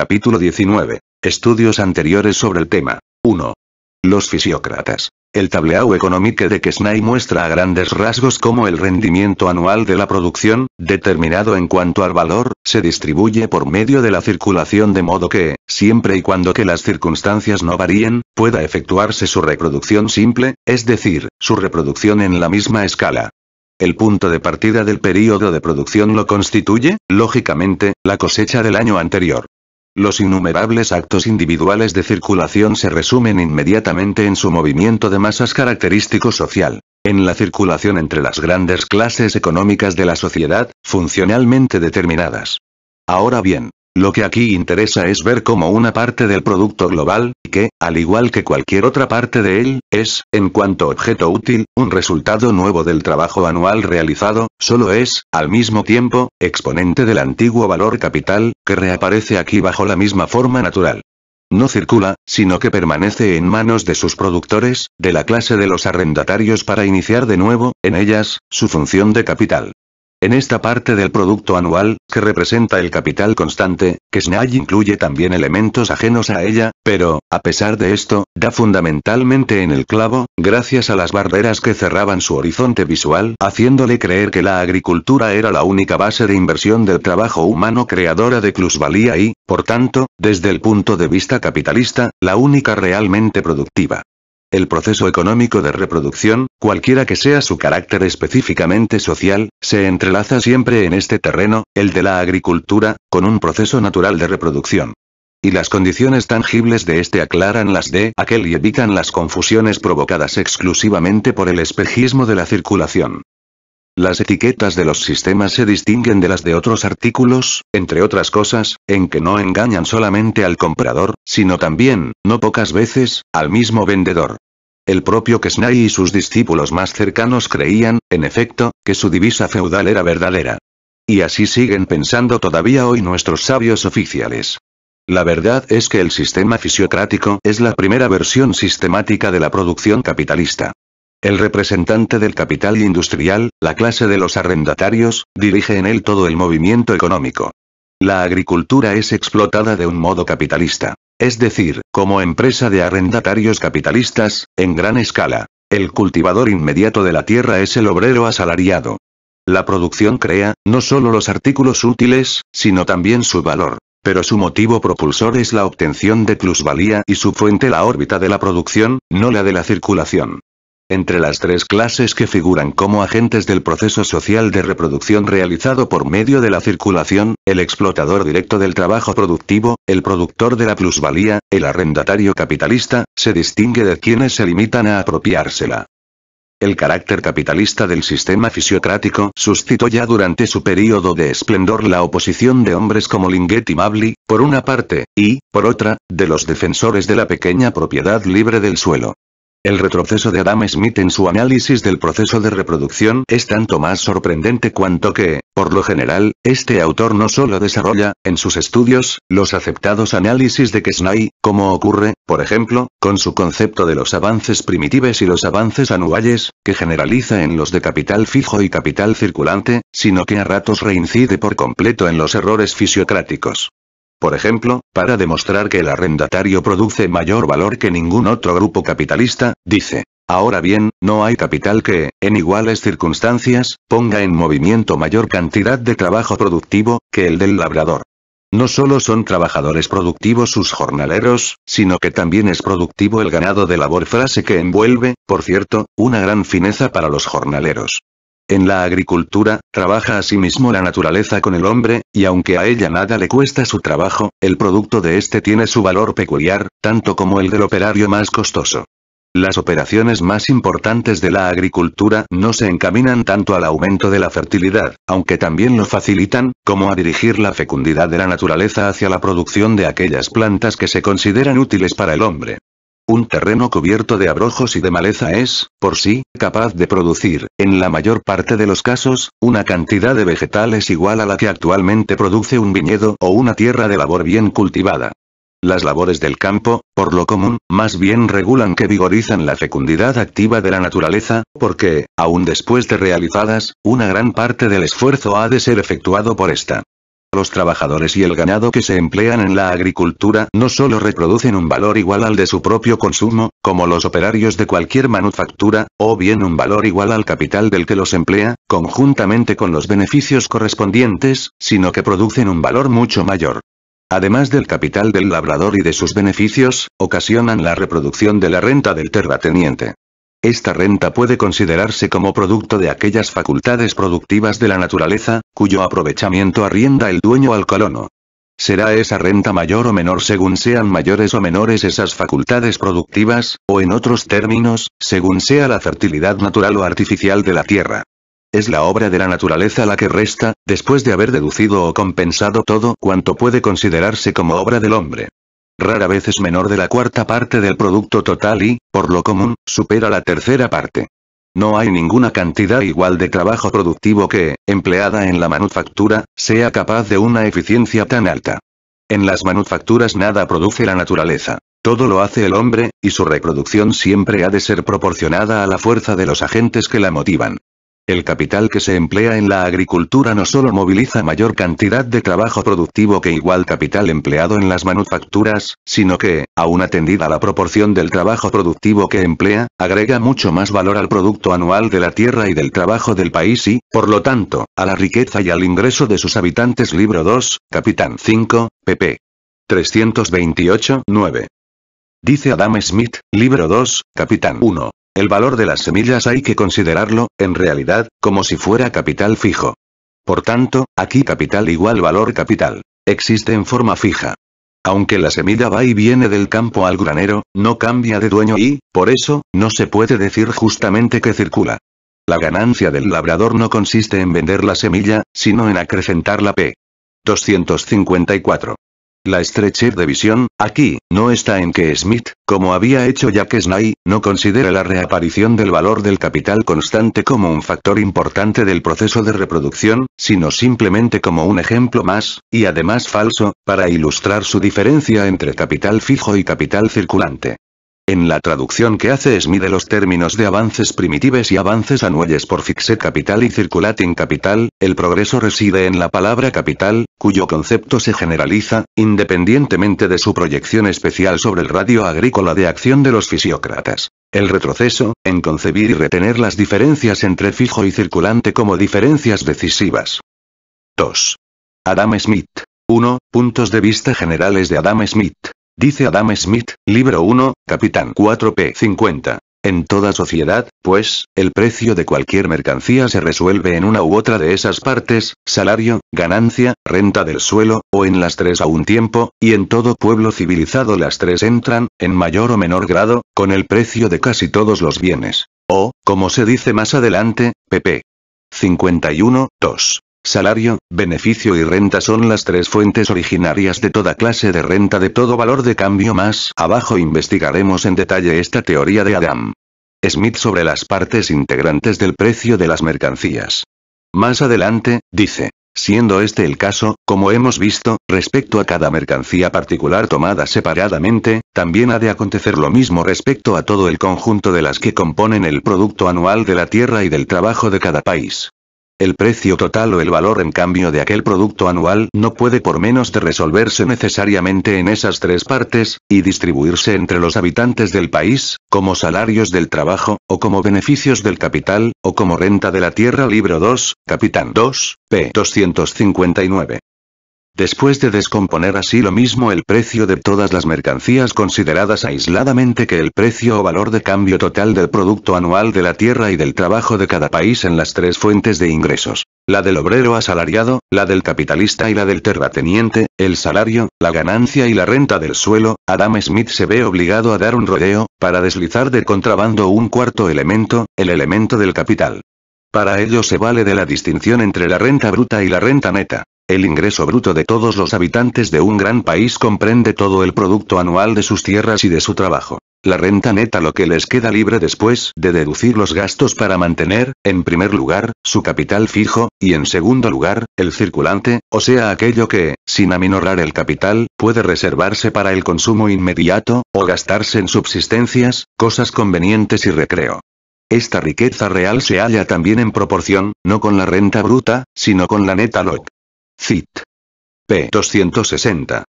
Capítulo 19. Estudios anteriores sobre el tema. 1. Los fisiócratas. El tableau económico de Quesnay muestra a grandes rasgos cómo el rendimiento anual de la producción, determinado en cuanto al valor, se distribuye por medio de la circulación de modo que, siempre y cuando que las circunstancias no varíen, pueda efectuarse su reproducción simple, es decir, su reproducción en la misma escala. El punto de partida del período de producción lo constituye, lógicamente, la cosecha del año anterior. Los innumerables actos individuales de circulación se resumen inmediatamente en su movimiento de masas característico social, en la circulación entre las grandes clases económicas de la sociedad, funcionalmente determinadas. Ahora bien, lo que aquí interesa es ver cómo una parte del producto global, que, al igual que cualquier otra parte de él, es, en cuanto objeto útil, un resultado nuevo del trabajo anual realizado, solo es, al mismo tiempo, exponente del antiguo valor capital, que reaparece aquí bajo la misma forma natural. No circula, sino que permanece en manos de sus productores, de la clase de los arrendatarios para iniciar de nuevo, en ellas, su función de capital. En esta parte del producto anual, que representa el capital constante, Quesnay incluye también elementos ajenos a ella, pero, a pesar de esto, da fundamentalmente en el clavo, gracias a las barreras que cerraban su horizonte visual, haciéndole creer que la agricultura era la única base de inversión del trabajo humano creadora de plusvalía y, por tanto, desde el punto de vista capitalista, la única realmente productiva. El proceso económico de reproducción, cualquiera que sea su carácter específicamente social, se entrelaza siempre en este terreno, el de la agricultura, con un proceso natural de reproducción. Y las condiciones tangibles de este aclaran las de aquel y evitan las confusiones provocadas exclusivamente por el espejismo de la circulación. Las etiquetas de los sistemas se distinguen de las de otros artículos, entre otras cosas, en que no engañan solamente al comprador, sino también, no pocas veces, al mismo vendedor. El propio Quesnay y sus discípulos más cercanos creían, en efecto, que su divisa feudal era verdadera. Y así siguen pensando todavía hoy nuestros sabios oficiales. La verdad es que el sistema fisiocrático es la primera versión sistemática de la producción capitalista. El representante del capital industrial, la clase de los arrendatarios, dirige en él todo el movimiento económico. La agricultura es explotada de un modo capitalista, es decir, como empresa de arrendatarios capitalistas, en gran escala. El cultivador inmediato de la tierra es el obrero asalariado. La producción crea, no solo los artículos útiles, sino también su valor. Pero su motivo propulsor es la obtención de plusvalía y su fuente la órbita de la producción, no la de la circulación. Entre las tres clases que figuran como agentes del proceso social de reproducción realizado por medio de la circulación, el explotador directo del trabajo productivo, el productor de la plusvalía, el arrendatario capitalista, se distingue de quienes se limitan a apropiársela. El carácter capitalista del sistema fisiocrático suscitó ya durante su período de esplendor la oposición de hombres como Linguet y Mably, por una parte, y, por otra, de los defensores de la pequeña propiedad libre del suelo. El retroceso de Adam Smith en su análisis del proceso de reproducción es tanto más sorprendente cuanto que, por lo general, este autor no solo desarrolla, en sus estudios, los aceptados análisis de Quesnay, como ocurre, por ejemplo, con su concepto de los avances primitivos y los avances anuales, que generaliza en los de capital fijo y capital circulante, sino que a ratos reincide por completo en los errores fisiocráticos. Por ejemplo, para demostrar que el arrendatario produce mayor valor que ningún otro grupo capitalista, dice: ahora bien, no hay capital que, en iguales circunstancias, ponga en movimiento mayor cantidad de trabajo productivo, que el del labrador. No solo son trabajadores productivos sus jornaleros, sino que también es productivo el ganado de labor, frase que envuelve, por cierto, una gran fineza para los jornaleros. En la agricultura, trabaja asimismo la naturaleza con el hombre, y aunque a ella nada le cuesta su trabajo, el producto de este tiene su valor peculiar, tanto como el del operario más costoso. Las operaciones más importantes de la agricultura no se encaminan tanto al aumento de la fertilidad, aunque también lo facilitan, como a dirigir la fecundidad de la naturaleza hacia la producción de aquellas plantas que se consideran útiles para el hombre. Un terreno cubierto de abrojos y de maleza es, por sí, capaz de producir, en la mayor parte de los casos, una cantidad de vegetales igual a la que actualmente produce un viñedo o una tierra de labor bien cultivada. Las labores del campo, por lo común, más bien regulan que vigorizan la fecundidad activa de la naturaleza, porque, aun después de realizadas, una gran parte del esfuerzo ha de ser efectuado por esta. Los trabajadores y el ganado que se emplean en la agricultura no solo reproducen un valor igual al de su propio consumo, como los operarios de cualquier manufactura, o bien un valor igual al capital del que los emplea, conjuntamente con los beneficios correspondientes, sino que producen un valor mucho mayor. Además del capital del labrador y de sus beneficios, ocasionan la reproducción de la renta del terrateniente. Esta renta puede considerarse como producto de aquellas facultades productivas de la naturaleza, cuyo aprovechamiento arrienda el dueño al colono. Será esa renta mayor o menor según sean mayores o menores esas facultades productivas, o en otros términos, según sea la fertilidad natural o artificial de la tierra. Es la obra de la naturaleza la que resta, después de haber deducido o compensado todo cuanto puede considerarse como obra del hombre. Rara vez es menor de la cuarta parte del producto total y, por lo común, supera la tercera parte. No hay ninguna cantidad igual de trabajo productivo que, empleada en la manufactura, sea capaz de una eficiencia tan alta. En las manufacturas nada produce la naturaleza. Todo lo hace el hombre, y su reproducción siempre ha de ser proporcionada a la fuerza de los agentes que la motivan. El capital que se emplea en la agricultura no solo moviliza mayor cantidad de trabajo productivo que igual capital empleado en las manufacturas, sino que, aun atendida la proporción del trabajo productivo que emplea, agrega mucho más valor al producto anual de la tierra y del trabajo del país y, por lo tanto, a la riqueza y al ingreso de sus habitantes. Libro 2, Capitán 5, pp. 328-9. Dice Adam Smith, Libro 2, Capitán 1. El valor de las semillas hay que considerarlo, en realidad, como si fuera capital fijo. Por tanto, aquí capital igual valor capital. Existe en forma fija. Aunque la semilla va y viene del campo al granero, no cambia de dueño y, por eso, no se puede decir justamente que circula. La ganancia del labrador no consiste en vender la semilla, sino en acrecentarla. P. 254. La estrechez de visión, aquí, no está en que Smith, como había hecho Jack Snay, no considera la reaparición del valor del capital constante como un factor importante del proceso de reproducción, sino simplemente como un ejemplo más, y además falso, para ilustrar su diferencia entre capital fijo y capital circulante. En la traducción que hace Smith de los términos de avances primitives y avances anuales por fixed capital y circulating capital, el progreso reside en la palabra capital, cuyo concepto se generaliza, independientemente de su proyección especial sobre el radio agrícola de acción de los fisiócratas. El retroceso, en concebir y retener las diferencias entre fijo y circulante como diferencias decisivas. 2. Adam Smith. 1. Puntos de vista generales de Adam Smith. Dice Adam Smith, Libro 1, Capitán 4p 50. En toda sociedad, pues, el precio de cualquier mercancía se resuelve en una u otra de esas partes, salario, ganancia, renta del suelo, o en las tres a un tiempo, y en todo pueblo civilizado las tres entran, en mayor o menor grado, con el precio de casi todos los bienes. O, como se dice más adelante, pp. 51, 2. Salario, beneficio y renta son las tres fuentes originarias de toda clase de renta de todo valor de cambio. Más abajo investigaremos en detalle esta teoría de Adam Smith sobre las partes integrantes del precio de las mercancías. Más adelante, dice, siendo este el caso, como hemos visto, respecto a cada mercancía particular tomada separadamente, también ha de acontecer lo mismo respecto a todo el conjunto de las que componen el producto anual de la tierra y del trabajo de cada país. El precio total o el valor en cambio de aquel producto anual no puede por menos de resolverse necesariamente en esas tres partes, y distribuirse entre los habitantes del país, como salarios del trabajo, o como beneficios del capital, o como renta de la tierra. Libro 2, Capitán 2, p. 259. Después de descomponer así lo mismo el precio de todas las mercancías consideradas aisladamente que el precio o valor de cambio total del producto anual de la tierra y del trabajo de cada país en las tres fuentes de ingresos, la del obrero asalariado, la del capitalista y la del terrateniente, el salario, la ganancia y la renta del suelo, Adam Smith se ve obligado a dar un rodeo, para deslizar de contrabando un cuarto elemento, el elemento del capital. Para ello se vale de la distinción entre la renta bruta y la renta neta. El ingreso bruto de todos los habitantes de un gran país comprende todo el producto anual de sus tierras y de su trabajo. La renta neta lo que les queda libre después de deducir los gastos para mantener, en primer lugar, su capital fijo, y en segundo lugar, el circulante, o sea aquello que, sin aminorar el capital, puede reservarse para el consumo inmediato, o gastarse en subsistencias, cosas convenientes y recreo. Esta riqueza real se halla también en proporción, no con la renta bruta, sino con la neta. Cit. p. 260.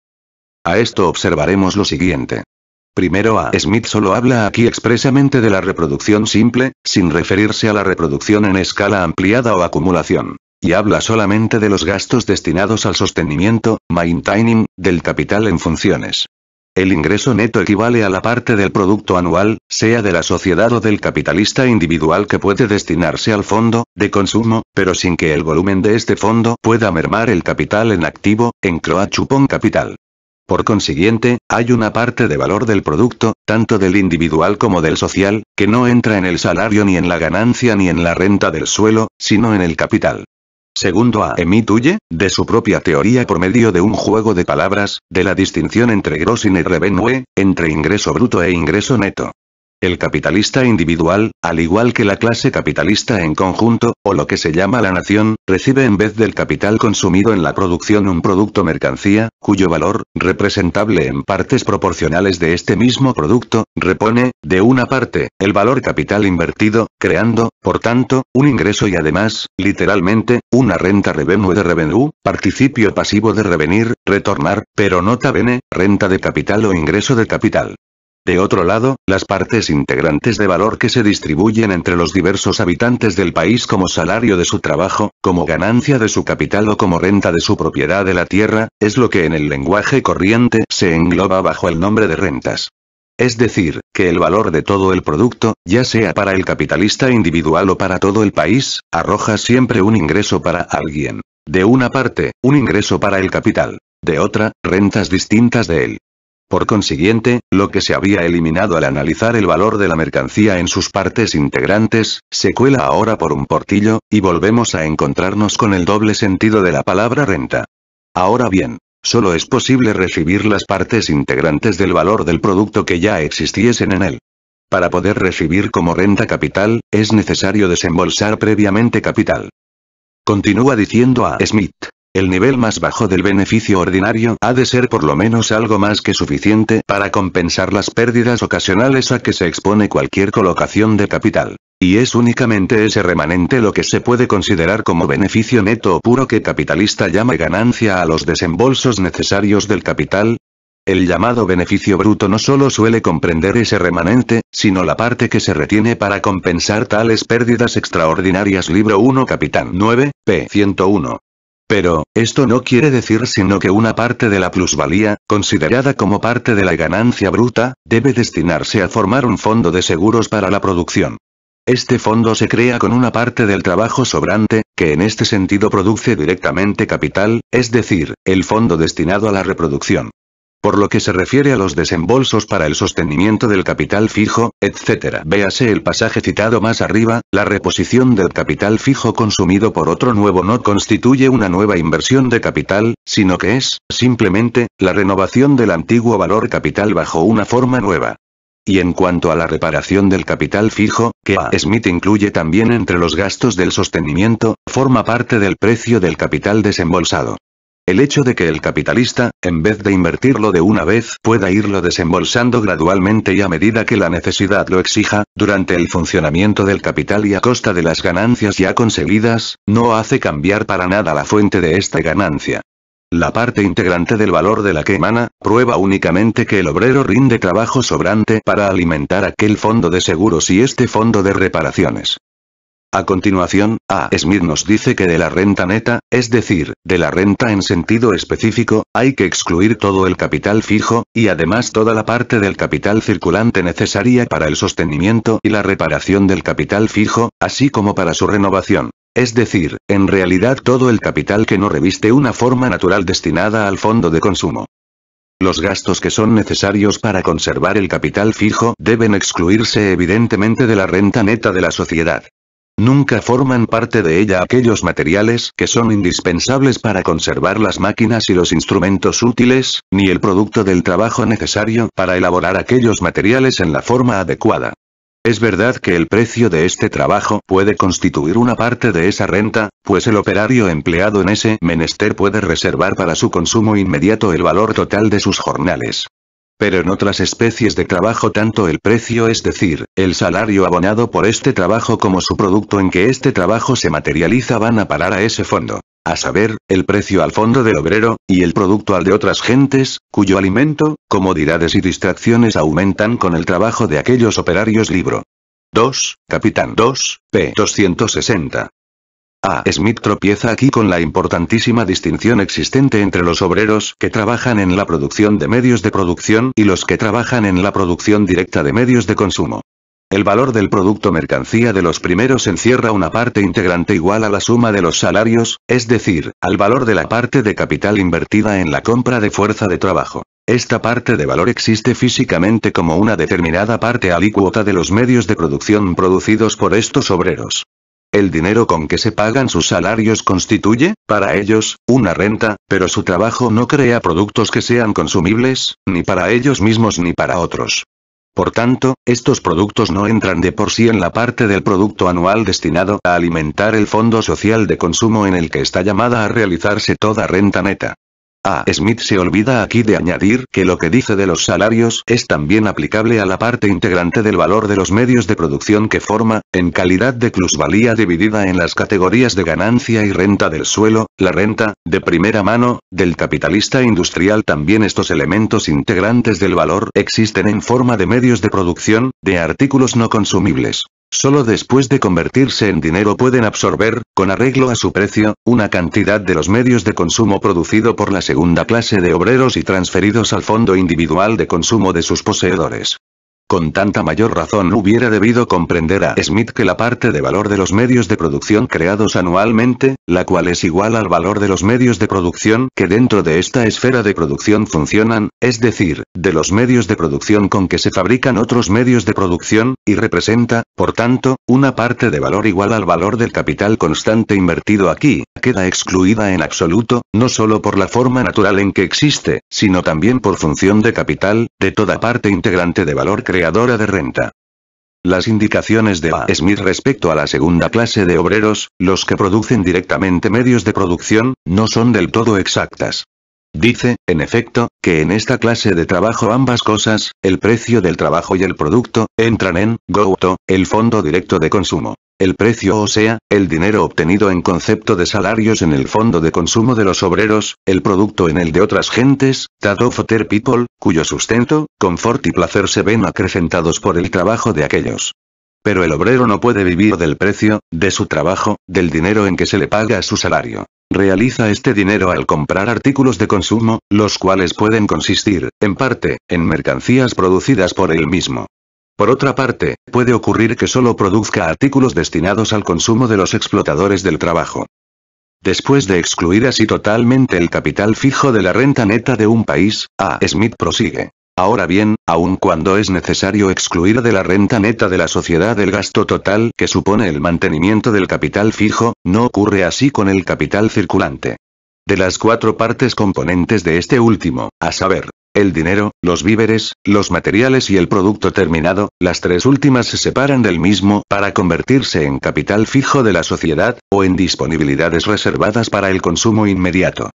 A esto observaremos lo siguiente. Primero, A. Smith solo habla aquí expresamente de la reproducción simple, sin referirse a la reproducción en escala ampliada o acumulación. Y habla solamente de los gastos destinados al sostenimiento, maintaining, del capital en funciones. El ingreso neto equivale a la parte del producto anual, sea de la sociedad o del capitalista individual que puede destinarse al fondo de consumo, pero sin que el volumen de este fondo pueda mermar el capital en activo, en Croat-Chupón capital. Por consiguiente, hay una parte de valor del producto, tanto del individual como del social, que no entra en el salario ni en la ganancia ni en la renta del suelo, sino en el capital. Segundo, A. Smith huye de su propia teoría por medio de un juego de palabras, de la distinción entre gross y net revenue, entre ingreso bruto e ingreso neto. El capitalista individual, al igual que la clase capitalista en conjunto, o lo que se llama la nación, recibe en vez del capital consumido en la producción un producto mercancía, cuyo valor, representable en partes proporcionales de este mismo producto, repone, de una parte, el valor capital invertido, creando, por tanto, un ingreso y además, literalmente, una renta revenue de revenue, participio pasivo de revenir, retornar, pero nota bene, renta de capital o ingreso de capital. De otro lado, las partes integrantes de valor que se distribuyen entre los diversos habitantes del país como salario de su trabajo, como ganancia de su capital o como renta de su propiedad de la tierra, es lo que en el lenguaje corriente se engloba bajo el nombre de rentas. Es decir, que el valor de todo el producto, ya sea para el capitalista individual o para todo el país, arroja siempre un ingreso para alguien. De una parte, un ingreso para el capital. De otra, rentas distintas de él. Por consiguiente, lo que se había eliminado al analizar el valor de la mercancía en sus partes integrantes, se cuela ahora por un portillo, y volvemos a encontrarnos con el doble sentido de la palabra renta. Ahora bien, solo es posible recibir las partes integrantes del valor del producto que ya existiesen en él. Para poder recibir como renta capital, es necesario desembolsar previamente capital. Continúa diciendo A. Smith. El nivel más bajo del beneficio ordinario ha de ser por lo menos algo más que suficiente para compensar las pérdidas ocasionales a que se expone cualquier colocación de capital. Y es únicamente ese remanente lo que se puede considerar como beneficio neto o puro que capitalista llama ganancia a los desembolsos necesarios del capital. El llamado beneficio bruto no solo suele comprender ese remanente, sino la parte que se retiene para compensar tales pérdidas extraordinarias. Libro 1 Capitán 9, p. 101. Pero, esto no quiere decir sino que una parte de la plusvalía, considerada como parte de la ganancia bruta, debe destinarse a formar un fondo de seguros para la producción. Este fondo se crea con una parte del trabajo sobrante, que en este sentido produce directamente capital, es decir, el fondo destinado a la reproducción. Por lo que se refiere a los desembolsos para el sostenimiento del capital fijo, etc. Véase el pasaje citado más arriba, la reposición del capital fijo consumido por otro nuevo no constituye una nueva inversión de capital, sino que es, simplemente, la renovación del antiguo valor capital bajo una forma nueva. Y en cuanto a la reparación del capital fijo, que A. Smith incluye también entre los gastos del sostenimiento, forma parte del precio del capital desembolsado. El hecho de que el capitalista, en vez de invertirlo de una vez, pueda irlo desembolsando gradualmente y a medida que la necesidad lo exija, durante el funcionamiento del capital y a costa de las ganancias ya conseguidas, no hace cambiar para nada la fuente de esta ganancia. La parte integrante del valor de la que emana, prueba únicamente que el obrero rinde trabajo sobrante para alimentar aquel fondo de seguros y este fondo de reparaciones. A continuación, A. Smith nos dice que de la renta neta, es decir, de la renta en sentido específico, hay que excluir todo el capital fijo, y además toda la parte del capital circulante necesaria para el sostenimiento y la reparación del capital fijo, así como para su renovación. Es decir, en realidad todo el capital que no reviste una forma natural destinada al fondo de consumo. Los gastos que son necesarios para conservar el capital fijo deben excluirse evidentemente de la renta neta de la sociedad. Nunca forman parte de ella aquellos materiales que son indispensables para conservar las máquinas y los instrumentos útiles, ni el producto del trabajo necesario para elaborar aquellos materiales en la forma adecuada. Es verdad que el precio de este trabajo puede constituir una parte de esa renta, pues el operario empleado en ese menester puede reservar para su consumo inmediato el valor total de sus jornales. Pero en otras especies de trabajo tanto el precio, es decir, el salario abonado por este trabajo como su producto en que este trabajo se materializa van a parar a ese fondo. a saber, el precio al fondo del obrero, y el producto al de otras gentes, cuyo alimento, comodidades y distracciones aumentan con el trabajo de aquellos operarios. Libro 2, Capitán 2, p. 260. A. Smith tropieza aquí con la importantísima distinción existente entre los obreros que trabajan en la producción de medios de producción y los que trabajan en la producción directa de medios de consumo. El valor del producto mercancía de los primeros encierra una parte integrante igual a la suma de los salarios, es decir, al valor de la parte de capital invertida en la compra de fuerza de trabajo. Esta parte de valor existe físicamente como una determinada parte alícuota de los medios de producción producidos por estos obreros. El dinero con que se pagan sus salarios constituye, para ellos, una renta, pero su trabajo no crea productos que sean consumibles, ni para ellos mismos ni para otros. Por tanto, estos productos no entran de por sí en la parte del producto anual destinado a alimentar el fondo social de consumo en el que está llamada a realizarse toda renta neta. A. Smith se olvida aquí de añadir que lo que dice de los salarios es también aplicable a la parte integrante del valor de los medios de producción que forma, en calidad de plusvalía dividida en las categorías de ganancia y renta del suelo, la renta, de primera mano, del capitalista industrial. También estos elementos integrantes del valor existen en forma de medios de producción, de artículos no consumibles. Solo después de convertirse en dinero pueden absorber, con arreglo a su precio, una cantidad de los medios de consumo producido por la segunda clase de obreros y transferidos al fondo individual de consumo de sus poseedores. Con tanta mayor razón hubiera debido comprender a Smith que la parte de valor de los medios de producción creados anualmente, la cual es igual al valor de los medios de producción que dentro de esta esfera de producción funcionan, es decir, de los medios de producción con que se fabrican otros medios de producción, y representa, por tanto, una parte de valor igual al valor del capital constante invertido aquí, queda excluida en absoluto, no solo por la forma natural en que existe, sino también por función de capital, de toda parte integrante de valor creadora de renta. Las indicaciones de A. Smith respecto a la segunda clase de obreros, los que producen directamente medios de producción, no son del todo exactas. Dice, en efecto, que en esta clase de trabajo ambas cosas, el precio del trabajo y el producto, entran en GOTO, el fondo directo de consumo. El precio, o sea, el dinero obtenido en concepto de salarios en el fondo de consumo de los obreros, el producto en el de otras gentes, that of other people, cuyo sustento, confort y placer se ven acrecentados por el trabajo de aquellos. Pero el obrero no puede vivir del precio, de su trabajo, del dinero en que se le paga su salario. Realiza este dinero al comprar artículos de consumo, los cuales pueden consistir, en parte, en mercancías producidas por él mismo. Por otra parte, puede ocurrir que solo produzca artículos destinados al consumo de los explotadores del trabajo. Después de excluir así totalmente el capital fijo de la renta neta de un país, A. Smith prosigue. Ahora bien, aun cuando es necesario excluir de la renta neta de la sociedad el gasto total que supone el mantenimiento del capital fijo, no ocurre así con el capital circulante. De las cuatro partes componentes de este último, a saber, el dinero, los víveres, los materiales y el producto terminado, las tres últimas se separan del mismo para convertirse en capital fijo de la sociedad, o en disponibilidades reservadas para el consumo inmediato.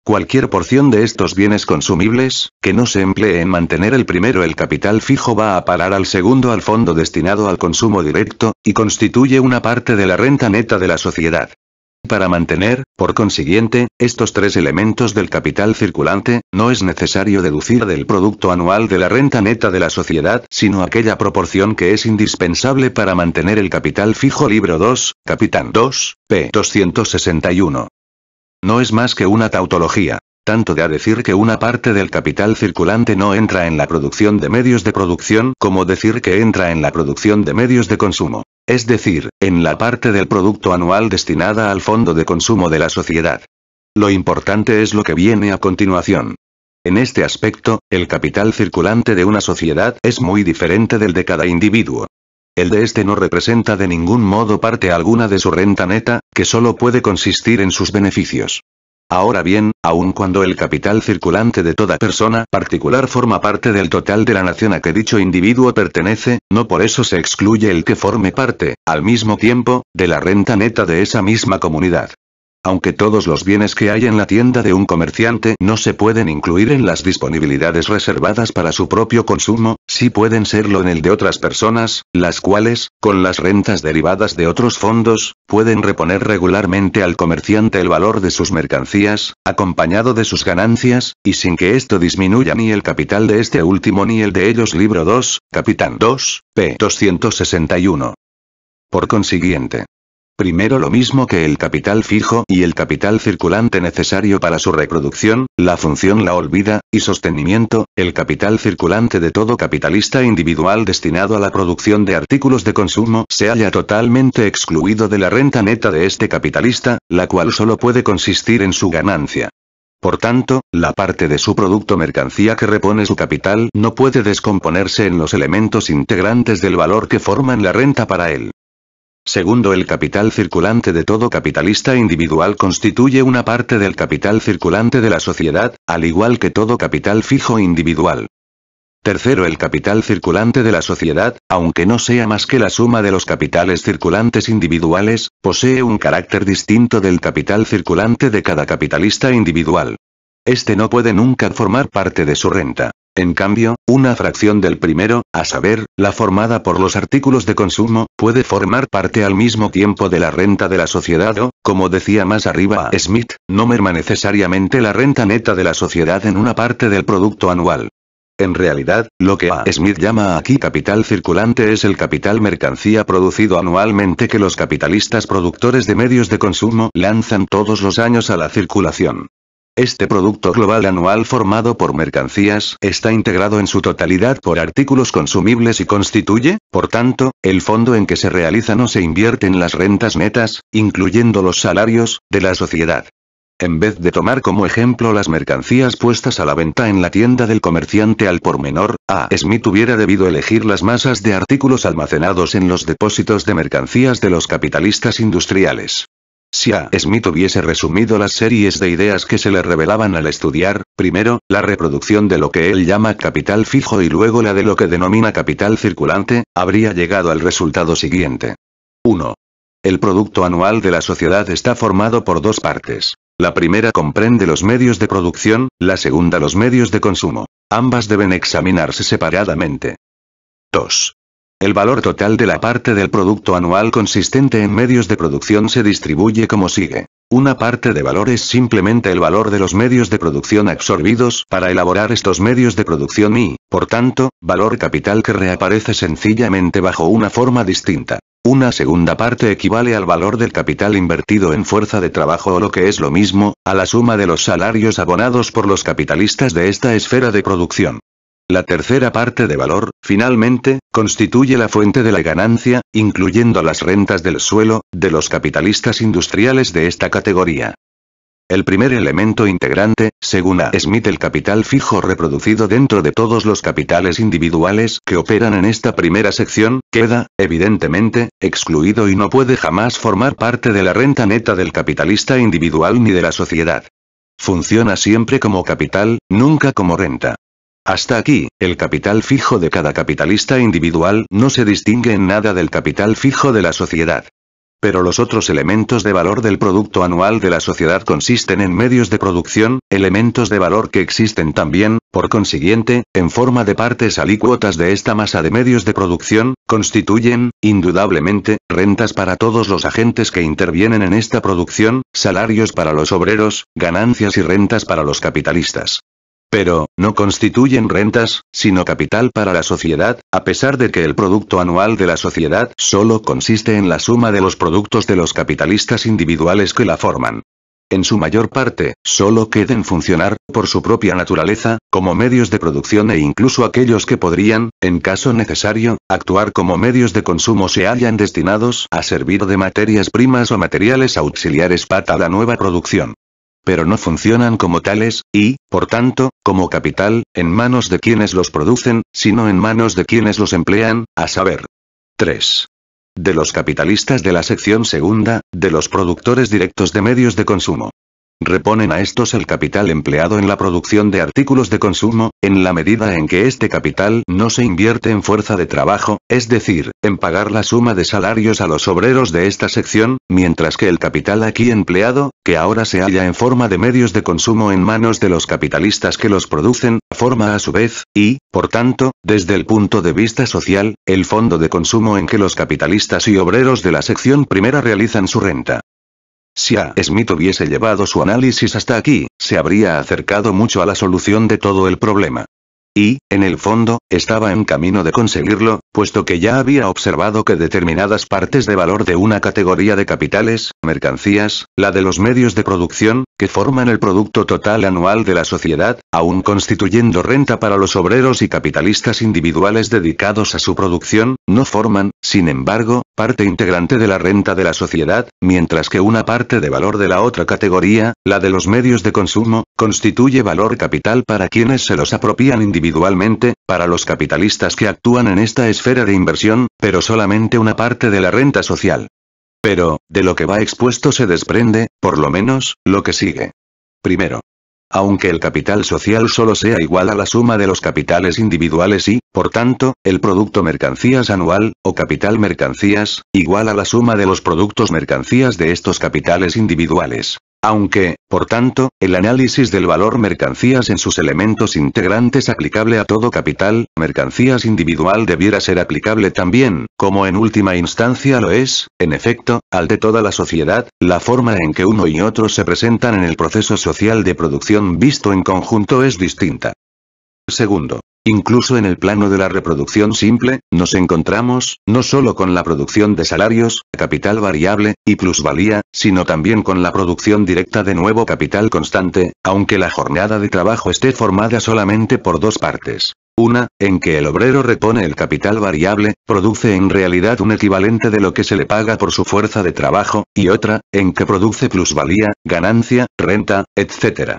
Cualquier porción de estos bienes consumibles, que no se emplee en mantener el primero el capital fijo va a parar al segundo al fondo destinado al consumo directo, y constituye una parte de la renta neta de la sociedad. Para mantener, por consiguiente, estos tres elementos del capital circulante, no es necesario deducir del producto anual de la renta neta de la sociedad, sino aquella proporción que es indispensable para mantener el capital fijo. Libro 2, Capitán 2, p. 261. No es más que una tautología. Tanto de a decir que una parte del capital circulante no entra en la producción de medios de producción como decir que entra en la producción de medios de consumo. Es decir, en la parte del producto anual destinada al fondo de consumo de la sociedad. Lo importante es lo que viene a continuación. En este aspecto, el capital circulante de una sociedad es muy diferente del de cada individuo. El de este no representa de ningún modo parte alguna de su renta neta, que solo puede consistir en sus beneficios. Ahora bien, aun cuando el capital circulante de toda persona particular forma parte del total de la nación a que dicho individuo pertenece, no por eso se excluye el que forme parte, al mismo tiempo, de la renta neta de esa misma comunidad. Aunque todos los bienes que hay en la tienda de un comerciante no se pueden incluir en las disponibilidades reservadas para su propio consumo, sí pueden serlo en el de otras personas, las cuales, con las rentas derivadas de otros fondos, pueden reponer regularmente al comerciante el valor de sus mercancías, acompañado de sus ganancias, y sin que esto disminuya ni el capital de este último ni el de ellos. Libro 2, Capitán 2, p. 261. Por consiguiente, primero, lo mismo que el capital fijo y el capital circulante necesario para su reproducción, la función, la vida y sostenimiento, el capital circulante de todo capitalista individual destinado a la producción de artículos de consumo se halla totalmente excluido de la renta neta de este capitalista, la cual solo puede consistir en su ganancia. Por tanto, la parte de su producto mercancía que repone su capital no puede descomponerse en los elementos integrantes del valor que forman la renta para él. Segundo, el capital circulante de todo capitalista individual constituye una parte del capital circulante de la sociedad, al igual que todo capital fijo individual. Tercero, el capital circulante de la sociedad, aunque no sea más que la suma de los capitales circulantes individuales, posee un carácter distinto del capital circulante de cada capitalista individual. Este no puede nunca formar parte de su renta. En cambio, una fracción del primero, a saber, la formada por los artículos de consumo, puede formar parte al mismo tiempo de la renta de la sociedad o, como decía más arriba a Smith, no merma necesariamente la renta neta de la sociedad en una parte del producto anual. En realidad, lo que A. Smith llama aquí capital circulante es el capital mercancía producido anualmente que los capitalistas productores de medios de consumo lanzan todos los años a la circulación. Este producto global anual formado por mercancías está integrado en su totalidad por artículos consumibles y constituye, por tanto, el fondo en que se realizan o se invierten las rentas netas, incluyendo los salarios, de la sociedad. En vez de tomar como ejemplo las mercancías puestas a la venta en la tienda del comerciante al por menor, A. Smith hubiera debido elegir las masas de artículos almacenados en los depósitos de mercancías de los capitalistas industriales. Si A. Smith hubiese resumido las series de ideas que se le revelaban al estudiar, primero, la reproducción de lo que él llama capital fijo y luego la de lo que denomina capital circulante, habría llegado al resultado siguiente. 1. El producto anual de la sociedad está formado por dos partes. La primera comprende los medios de producción, la segunda los medios de consumo. Ambas deben examinarse separadamente. 2. El valor total de la parte del producto anual consistente en medios de producción se distribuye como sigue. Una parte de valor es simplemente el valor de los medios de producción absorbidos para elaborar estos medios de producción y, por tanto, valor capital que reaparece sencillamente bajo una forma distinta. Una segunda parte equivale al valor del capital invertido en fuerza de trabajo o lo que es lo mismo, a la suma de los salarios abonados por los capitalistas de esta esfera de producción. La tercera parte de valor, finalmente, constituye la fuente de la ganancia, incluyendo las rentas del suelo, de los capitalistas industriales de esta categoría. El primer elemento integrante, según A. Smith, el capital fijo reproducido dentro de todos los capitales individuales que operan en esta primera sección, queda, evidentemente, excluido y no puede jamás formar parte de la renta neta del capitalista individual ni de la sociedad. Funciona siempre como capital, nunca como renta. Hasta aquí, el capital fijo de cada capitalista individual no se distingue en nada del capital fijo de la sociedad. Pero los otros elementos de valor del producto anual de la sociedad consisten en medios de producción, elementos de valor que existen también, por consiguiente, en forma de partes alícuotas de esta masa de medios de producción, constituyen, indudablemente, rentas para todos los agentes que intervienen en esta producción, salarios para los obreros, ganancias y rentas para los capitalistas. Pero, no constituyen rentas, sino capital para la sociedad, a pesar de que el producto anual de la sociedad solo consiste en la suma de los productos de los capitalistas individuales que la forman. En su mayor parte, solo queden funcionar, por su propia naturaleza, como medios de producción e incluso aquellos que podrían, en caso necesario, actuar como medios de consumo se hallan destinados a servir de materias primas o materiales auxiliares para la nueva producción. Pero no funcionan como tales, y, por tanto, como capital, en manos de quienes los producen, sino en manos de quienes los emplean, a saber. 3. De los capitalistas de la sección segunda, de los productores directos de medios de consumo. reponen a estos el capital empleado en la producción de artículos de consumo, en la medida en que este capital no se invierte en fuerza de trabajo, es decir, en pagar la suma de salarios a los obreros de esta sección, mientras que el capital aquí empleado, que ahora se halla en forma de medios de consumo en manos de los capitalistas que los producen, forma a su vez, y, por tanto, desde el punto de vista social, el fondo de consumo en que los capitalistas y obreros de la sección primera realizan su renta. Si A. Smith hubiese llevado su análisis hasta aquí, se habría acercado mucho a la solución de todo el problema. Y, en el fondo, estaba en camino de conseguirlo, puesto que ya había observado que determinadas partes de valor de una categoría de capitales, mercancías, la de los medios de producción, que forman el producto total anual de la sociedad, aun constituyendo renta para los obreros y capitalistas individuales dedicados a su producción, no forman, sin embargo, parte integrante de la renta de la sociedad, mientras que una parte de valor de la otra categoría, la de los medios de consumo, constituye valor capital para quienes se los apropian individualmente, para los capitalistas que actúan en esta esfera de inversión, pero solamente una parte de la renta social. Pero, de lo que va expuesto se desprende, por lo menos, lo que sigue. Primero, aunque el capital social solo sea igual a la suma de los capitales individuales y, por tanto, el producto mercancías anual, o capital mercancías, igual a la suma de los productos mercancías de estos capitales individuales. Aunque, por tanto, el análisis del valor mercancías en sus elementos integrantes aplicable a todo capital, mercancías individual debiera ser aplicable también, como en última instancia lo es, en efecto, al de toda la sociedad, la forma en que uno y otro se presentan en el proceso social de producción visto en conjunto es distinta. Segundo, incluso en el plano de la reproducción simple, nos encontramos, no solo con la producción de salarios, capital variable, y plusvalía, sino también con la producción directa de nuevo capital constante, aunque la jornada de trabajo esté formada solamente por dos partes. Una, en que el obrero repone el capital variable, produce en realidad un equivalente de lo que se le paga por su fuerza de trabajo, y otra, en que produce plusvalía, ganancia, renta, etc.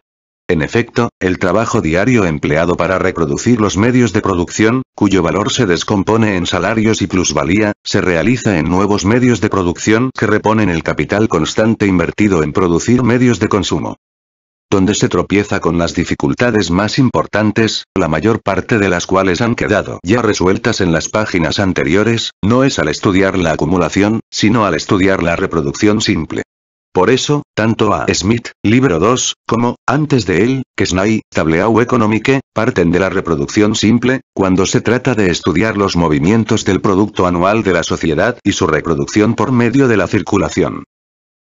En efecto, el trabajo diario empleado para reproducir los medios de producción, cuyo valor se descompone en salarios y plusvalía, se realiza en nuevos medios de producción que reponen el capital constante invertido en producir medios de consumo. Donde se tropieza con las dificultades más importantes, la mayor parte de las cuales han quedado ya resueltas en las páginas anteriores, no es al estudiar la acumulación, sino al estudiar la reproducción simple. Por eso, tanto A. Smith, libro 2, como, antes de él, Quesnay, Tableau Economique, parten de la reproducción simple, cuando se trata de estudiar los movimientos del producto anual de la sociedad y su reproducción por medio de la circulación.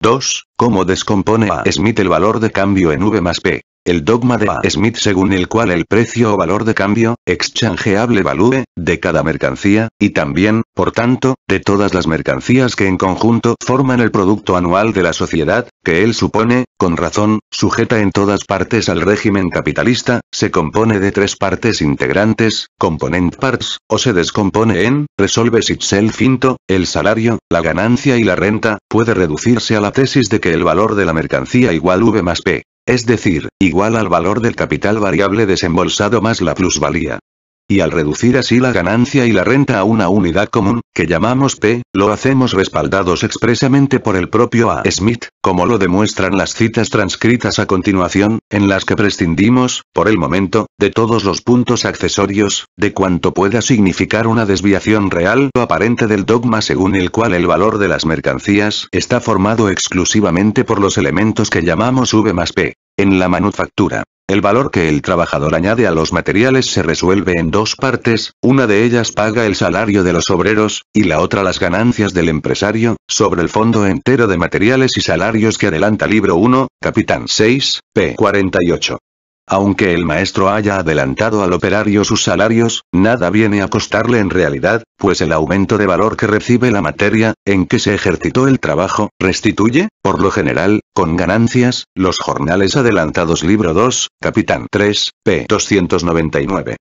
2. ¿Cómo descompone A. Smith el valor de cambio en V más P? El dogma de A. Smith según el cual el precio o valor de cambio, exchangeable value, de cada mercancía, y también, por tanto, de todas las mercancías que en conjunto forman el producto anual de la sociedad, que él supone, con razón, sujeta en todas partes al régimen capitalista, se compone de tres partes integrantes, component parts, o se descompone en, resolves itself into, el salario, la ganancia y la renta, puede reducirse a la tesis de que el valor de la mercancía igual V más P. Es decir, igual al valor del capital variable desembolsado más la plusvalía. Y al reducir así la ganancia y la renta a una unidad común, que llamamos P, lo hacemos respaldados expresamente por el propio A. Smith, como lo demuestran las citas transcritas a continuación, en las que prescindimos, por el momento, de todos los puntos accesorios, de cuanto pueda significar una desviación real o aparente del dogma según el cual el valor de las mercancías está formado exclusivamente por los elementos que llamamos V más P. En la manufactura, el valor que el trabajador añade a los materiales se resuelve en dos partes, una de ellas paga el salario de los obreros, y la otra las ganancias del empresario, sobre el fondo entero de materiales y salarios que adelanta libro 1, capitán 6, p. 48. Aunque el maestro haya adelantado al operario sus salarios, nada viene a costarle en realidad, pues el aumento de valor que recibe la materia, en que se ejercitó el trabajo, restituye, por lo general, con ganancias, los jornales adelantados libro 2, capitán 3, p. 299.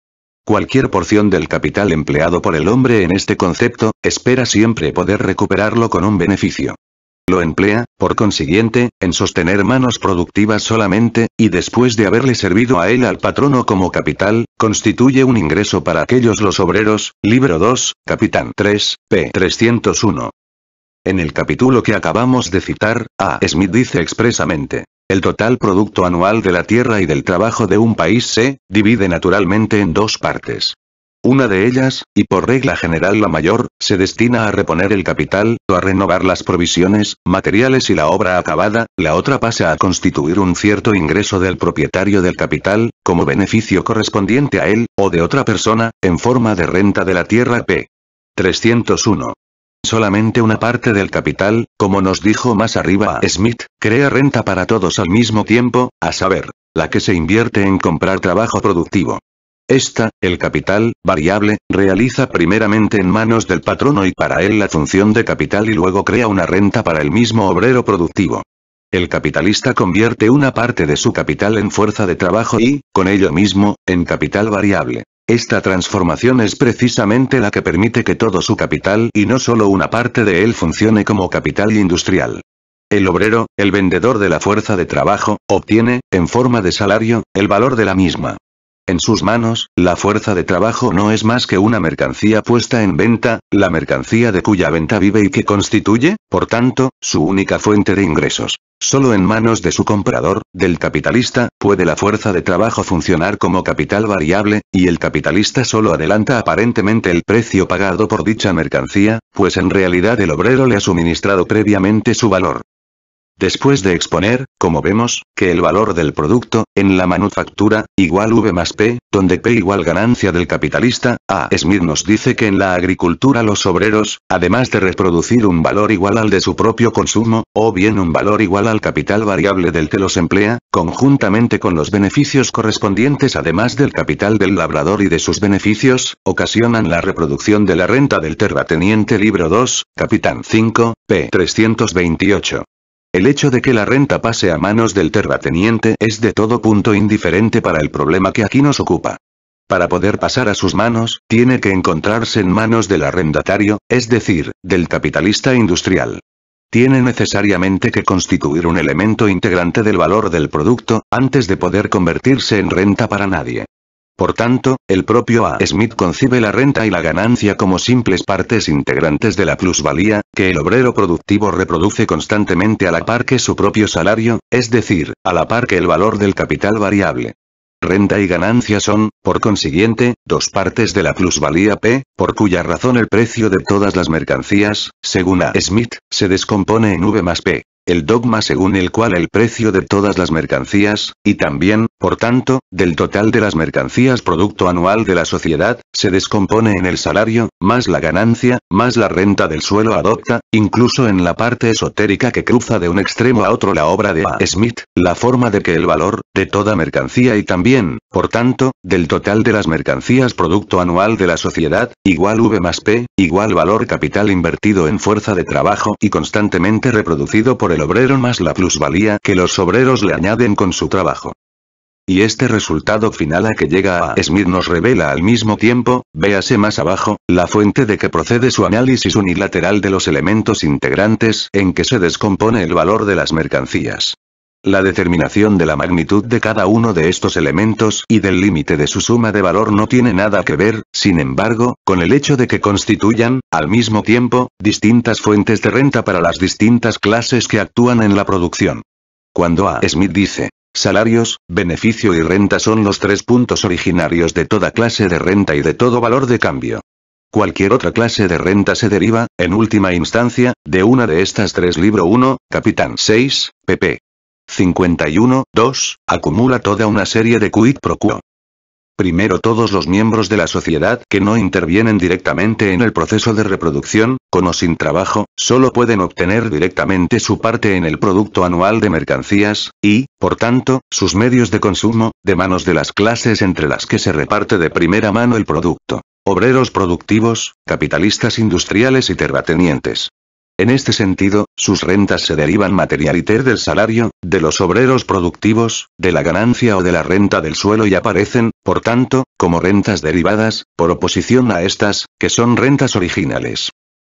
Cualquier porción del capital empleado por el hombre en este concepto, espera siempre poder recuperarlo con un beneficio. Lo emplea, por consiguiente, en sostener manos productivas solamente, y después de haberle servido a él al patrono como capital, constituye un ingreso para aquellos los obreros, libro 2, capitán 3, p. 301. En el capítulo que acabamos de citar, A. Smith dice expresamente, El total producto anual de la tierra y del trabajo de un país se divide naturalmente en dos partes. Una de ellas, y por regla general la mayor, se destina a reponer el capital, o a renovar las provisiones, materiales y la obra acabada, la otra pasa a constituir un cierto ingreso del propietario del capital, como beneficio correspondiente a él, o de otra persona, en forma de renta de la tierra p. 301. Solamente una parte del capital, como nos dijo más arriba Smith, crea renta para todos al mismo tiempo, a saber, la que se invierte en comprar trabajo productivo. Esta, el capital, variable, realiza primeramente en manos del patrono y para él la función de capital y luego crea una renta para el mismo obrero productivo. El capitalista convierte una parte de su capital en fuerza de trabajo y, con ello mismo, en capital variable. Esta transformación es precisamente la que permite que todo su capital y no solo una parte de él funcione como capital industrial. El obrero, el vendedor de la fuerza de trabajo, obtiene, en forma de salario, el valor de la misma. En sus manos, la fuerza de trabajo no es más que una mercancía puesta en venta, la mercancía de cuya venta vive y que constituye, por tanto, su única fuente de ingresos. Solo en manos de su comprador, del capitalista, puede la fuerza de trabajo funcionar como capital variable, y el capitalista solo adelanta aparentemente el precio pagado por dicha mercancía, pues en realidad el obrero le ha suministrado previamente su valor. Después de exponer, como vemos, que el valor del producto, en la manufactura, igual V más P, donde P igual ganancia del capitalista, A. Smith nos dice que en la agricultura los obreros, además de reproducir un valor igual al de su propio consumo, o bien un valor igual al capital variable del que los emplea, conjuntamente con los beneficios correspondientes además del capital del labrador y de sus beneficios, ocasionan la reproducción de la renta del terrateniente libro 2, capitán 5, p. 328. El hecho de que la renta pase a manos del terrateniente es de todo punto indiferente para el problema que aquí nos ocupa. Para poder pasar a sus manos, tiene que encontrarse en manos del arrendatario, es decir, del capitalista industrial. Tiene necesariamente que constituir un elemento integrante del valor del producto, antes de poder convertirse en renta para nadie. Por tanto, el propio A. Smith concibe la renta y la ganancia como simples partes integrantes de la plusvalía, que el obrero productivo reproduce constantemente a la par que su propio salario, es decir, a la par que el valor del capital variable. Renta y ganancia son, por consiguiente, dos partes de la plusvalía P, por cuya razón el precio de todas las mercancías, según A. Smith, se descompone en V más P. El dogma según el cual el precio de todas las mercancías, y también, por tanto, del total de las mercancías producto anual de la sociedad, se descompone en el salario, más la ganancia, más la renta del suelo adopta, incluso en la parte esotérica que cruza de un extremo a otro la obra de A. Smith, la forma de que el valor, de toda mercancía y también, por tanto, del total de las mercancías producto anual de la sociedad, igual V más P, igual valor capital invertido en fuerza de trabajo y constantemente reproducido por el obrero más la plusvalía que los obreros le añaden con su trabajo. Y este resultado final a que llega A. Smith nos revela al mismo tiempo, véase más abajo, la fuente de que procede su análisis unilateral de los elementos integrantes en que se descompone el valor de las mercancías. La determinación de la magnitud de cada uno de estos elementos y del límite de su suma de valor no tiene nada que ver, sin embargo, con el hecho de que constituyan, al mismo tiempo, distintas fuentes de renta para las distintas clases que actúan en la producción. Cuando A. Smith dice, salarios, beneficio y renta son los tres puntos originarios de toda clase de renta y de todo valor de cambio. Cualquier otra clase de renta se deriva, en última instancia, de una de estas tres libro 1, capitán 6, pp. 51, 2, acumula toda una serie de quid pro quo. Primero, todos los miembros de la sociedad que no intervienen directamente en el proceso de reproducción, con o sin trabajo, solo pueden obtener directamente su parte en el producto anual de mercancías, y, por tanto, sus medios de consumo, de manos de las clases entre las que se reparte de primera mano el producto. Obreros productivos, capitalistas industriales y terratenientes. En este sentido, sus rentas se derivan materialiter del salario, de los obreros productivos, de la ganancia o de la renta del suelo y aparecen, por tanto, como rentas derivadas, por oposición a estas, que son rentas originales.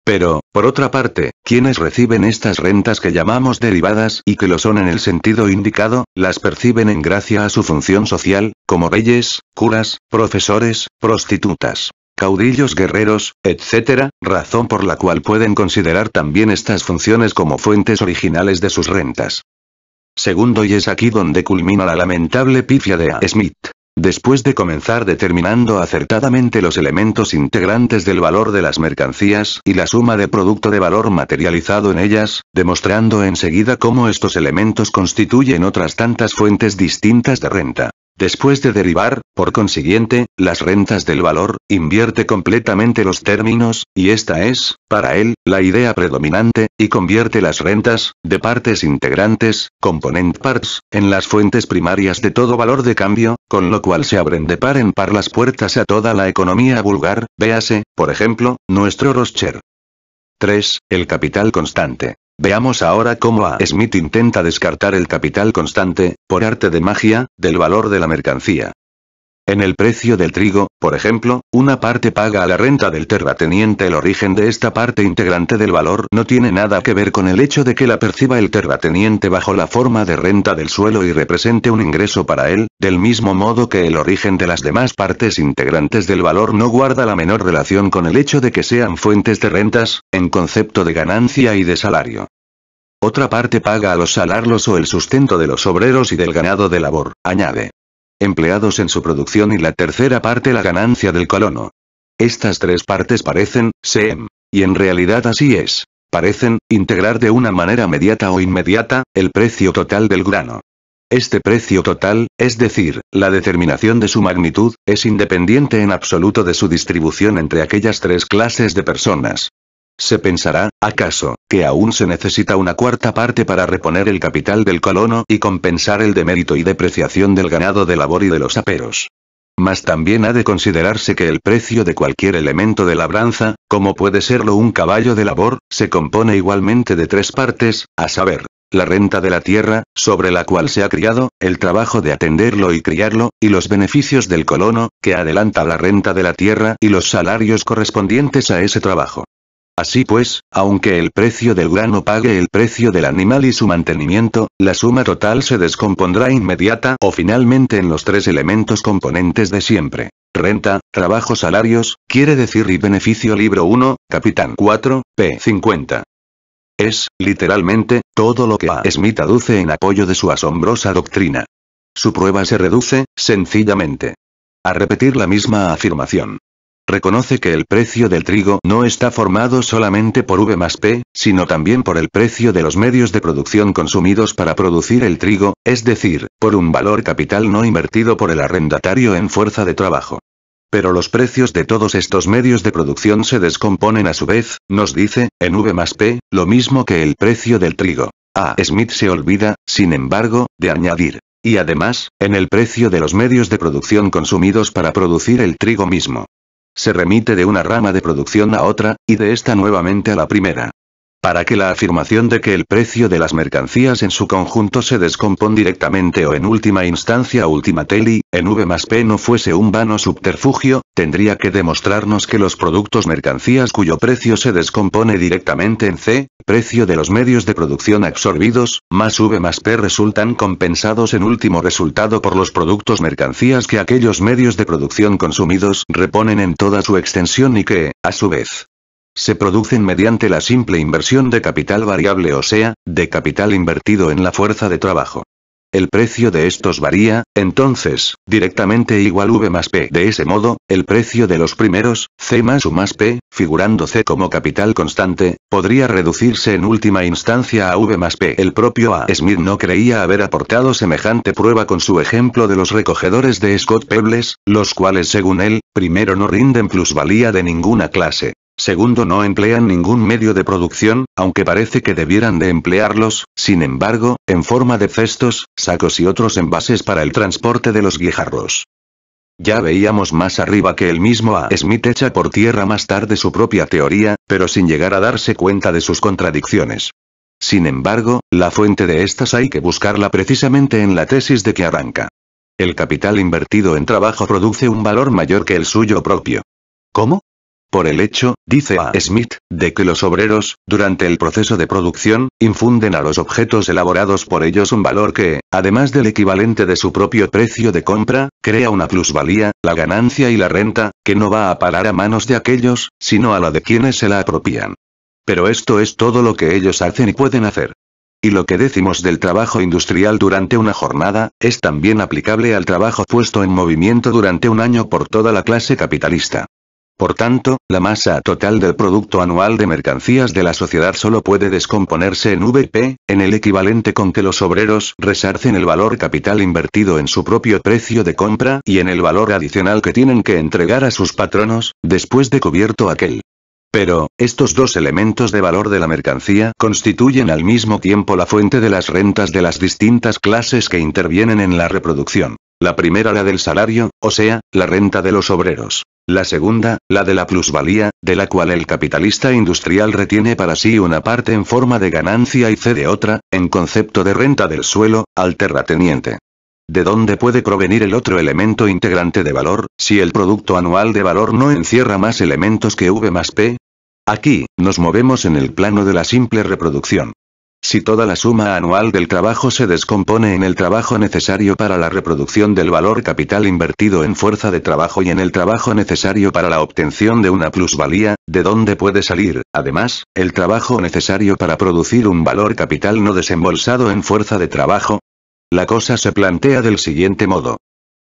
Pero, por otra parte, quienes reciben estas rentas que llamamos derivadas y que lo son en el sentido indicado, las perciben en gracia a su función social, como reyes, curas, profesores, prostitutas, caudillos guerreros, etc., razón por la cual pueden considerar también estas funciones como fuentes originales de sus rentas. Segundo, y es aquí donde culmina la lamentable pifia de A. Smith. Después de comenzar determinando acertadamente los elementos integrantes del valor de las mercancías y la suma de producto de valor materializado en ellas, demostrando enseguida cómo estos elementos constituyen otras tantas fuentes distintas de renta. Después de derivar, por consiguiente, las rentas del valor, invierte completamente los términos, y esta es, para él, la idea predominante, y convierte las rentas, de partes integrantes, component parts, en las fuentes primarias de todo valor de cambio, con lo cual se abren de par en par las puertas a toda la economía vulgar, véase, por ejemplo, nuestro Rothschild. 3. El capital constante. Veamos ahora cómo A. Smith intenta descartar el capital constante, por arte de magia, del valor de la mercancía. En el precio del trigo, por ejemplo, una parte paga a la renta del terrateniente. El origen de esta parte integrante del valor no tiene nada que ver con el hecho de que la perciba el terrateniente bajo la forma de renta del suelo y represente un ingreso para él, del mismo modo que el origen de las demás partes integrantes del valor no guarda la menor relación con el hecho de que sean fuentes de rentas, en concepto de ganancia y de salario. Otra parte paga a los salarios o el sustento de los obreros y del ganado de labor, añade, empleados en su producción, y la tercera parte la ganancia del colono. Estas tres partes parecen, y en realidad así es, parecen, integrar de una manera mediata o inmediata, el precio total del grano. Este precio total, es decir, la determinación de su magnitud, es independiente en absoluto de su distribución entre aquellas tres clases de personas. Se pensará, acaso, que aún se necesita una cuarta parte para reponer el capital del colono y compensar el demérito y depreciación del ganado de labor y de los aperos. Mas también ha de considerarse que el precio de cualquier elemento de labranza, como puede serlo un caballo de labor, se compone igualmente de tres partes, a saber, la renta de la tierra, sobre la cual se ha criado, el trabajo de atenderlo y criarlo, y los beneficios del colono, que adelanta la renta de la tierra y los salarios correspondientes a ese trabajo. Así pues, aunque el precio del grano pague el precio del animal y su mantenimiento, la suma total se descompondrá inmediata o finalmente en los tres elementos componentes de siempre. Renta, trabajo, salarios, quiere decir y beneficio. Libro 1, Capitán 4, p. 50. Es, literalmente, todo lo que A. Smith aduce en apoyo de su asombrosa doctrina. Su prueba se reduce, sencillamente, a repetir la misma afirmación. Reconoce que el precio del trigo no está formado solamente por V más P, sino también por el precio de los medios de producción consumidos para producir el trigo, es decir, por un valor capital no invertido por el arrendatario en fuerza de trabajo. Pero los precios de todos estos medios de producción se descomponen a su vez, nos dice, en V más P, lo mismo que el precio del trigo. A. Smith se olvida, sin embargo, de añadir, y además, en el precio de los medios de producción consumidos para producir el trigo mismo. Se remite de una rama de producción a otra, y de esta nuevamente a la primera. Para que la afirmación de que el precio de las mercancías en su conjunto se descompone directamente o en última instancia ultimately, en V más P no fuese un vano subterfugio, tendría que demostrarnos que los productos mercancías cuyo precio se descompone directamente en C, precio de los medios de producción absorbidos, más V más P resultan compensados en último resultado por los productos mercancías que aquellos medios de producción consumidos reponen en toda su extensión y que, a su vez, se producen mediante la simple inversión de capital variable, o sea, de capital invertido en la fuerza de trabajo. El precio de estos varía, entonces, directamente igual V más P. De ese modo, el precio de los primeros, C más U más P, figurando C como capital constante, podría reducirse en última instancia a V más P. El propio A. Smith no creía haber aportado semejante prueba con su ejemplo de los recogedores de Scott Peebles, los cuales según él, primero no rinden plusvalía de ninguna clase. Segundo, no emplean ningún medio de producción, aunque parece que debieran de emplearlos, sin embargo, en forma de cestos, sacos y otros envases para el transporte de los guijarros. Ya veíamos más arriba que el mismo A. Smith echa por tierra más tarde su propia teoría, pero sin llegar a darse cuenta de sus contradicciones. Sin embargo, la fuente de estas hay que buscarla precisamente en la tesis de que arranca. El capital invertido en trabajo produce un valor mayor que el suyo propio. ¿Cómo? Por el hecho, dice A. Smith, de que los obreros, durante el proceso de producción, infunden a los objetos elaborados por ellos un valor que, además del equivalente de su propio precio de compra, crea una plusvalía, la ganancia y la renta, que no va a parar a manos de aquellos, sino a la de quienes se la apropian. Pero esto es todo lo que ellos hacen y pueden hacer. Y lo que decimos del trabajo industrial durante una jornada, es también aplicable al trabajo puesto en movimiento durante un año por toda la clase capitalista. Por tanto, la masa total del Producto Anual de Mercancías de la sociedad solo puede descomponerse en VP, en el equivalente con que los obreros resarcen el valor capital invertido en su propio precio de compra y en el valor adicional que tienen que entregar a sus patronos, después de cubierto aquel. Pero, estos dos elementos de valor de la mercancía constituyen al mismo tiempo la fuente de las rentas de las distintas clases que intervienen en la reproducción. La primera la del salario, o sea, la renta de los obreros. La segunda, la de la plusvalía, de la cual el capitalista industrial retiene para sí una parte en forma de ganancia y cede otra, en concepto de renta del suelo, al terrateniente. ¿De dónde puede provenir el otro elemento integrante de valor, si el producto anual de valor no encierra más elementos que V más P? Aquí, nos movemos en el plano de la simple reproducción. Si toda la suma anual del trabajo se descompone en el trabajo necesario para la reproducción del valor capital invertido en fuerza de trabajo y en el trabajo necesario para la obtención de una plusvalía, ¿de dónde puede salir, además, el trabajo necesario para producir un valor capital no desembolsado en fuerza de trabajo? La cosa se plantea del siguiente modo.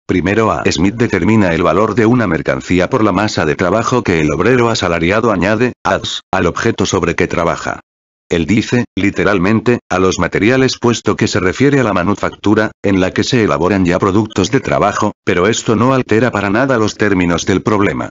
Primero A. Smith determina el valor de una mercancía por la masa de trabajo que el obrero asalariado añade, ADS, al objeto sobre que trabaja. Él dice, literalmente, a los materiales puesto que se refiere a la manufactura, en la que se elaboran ya productos de trabajo, pero esto no altera para nada los términos del problema.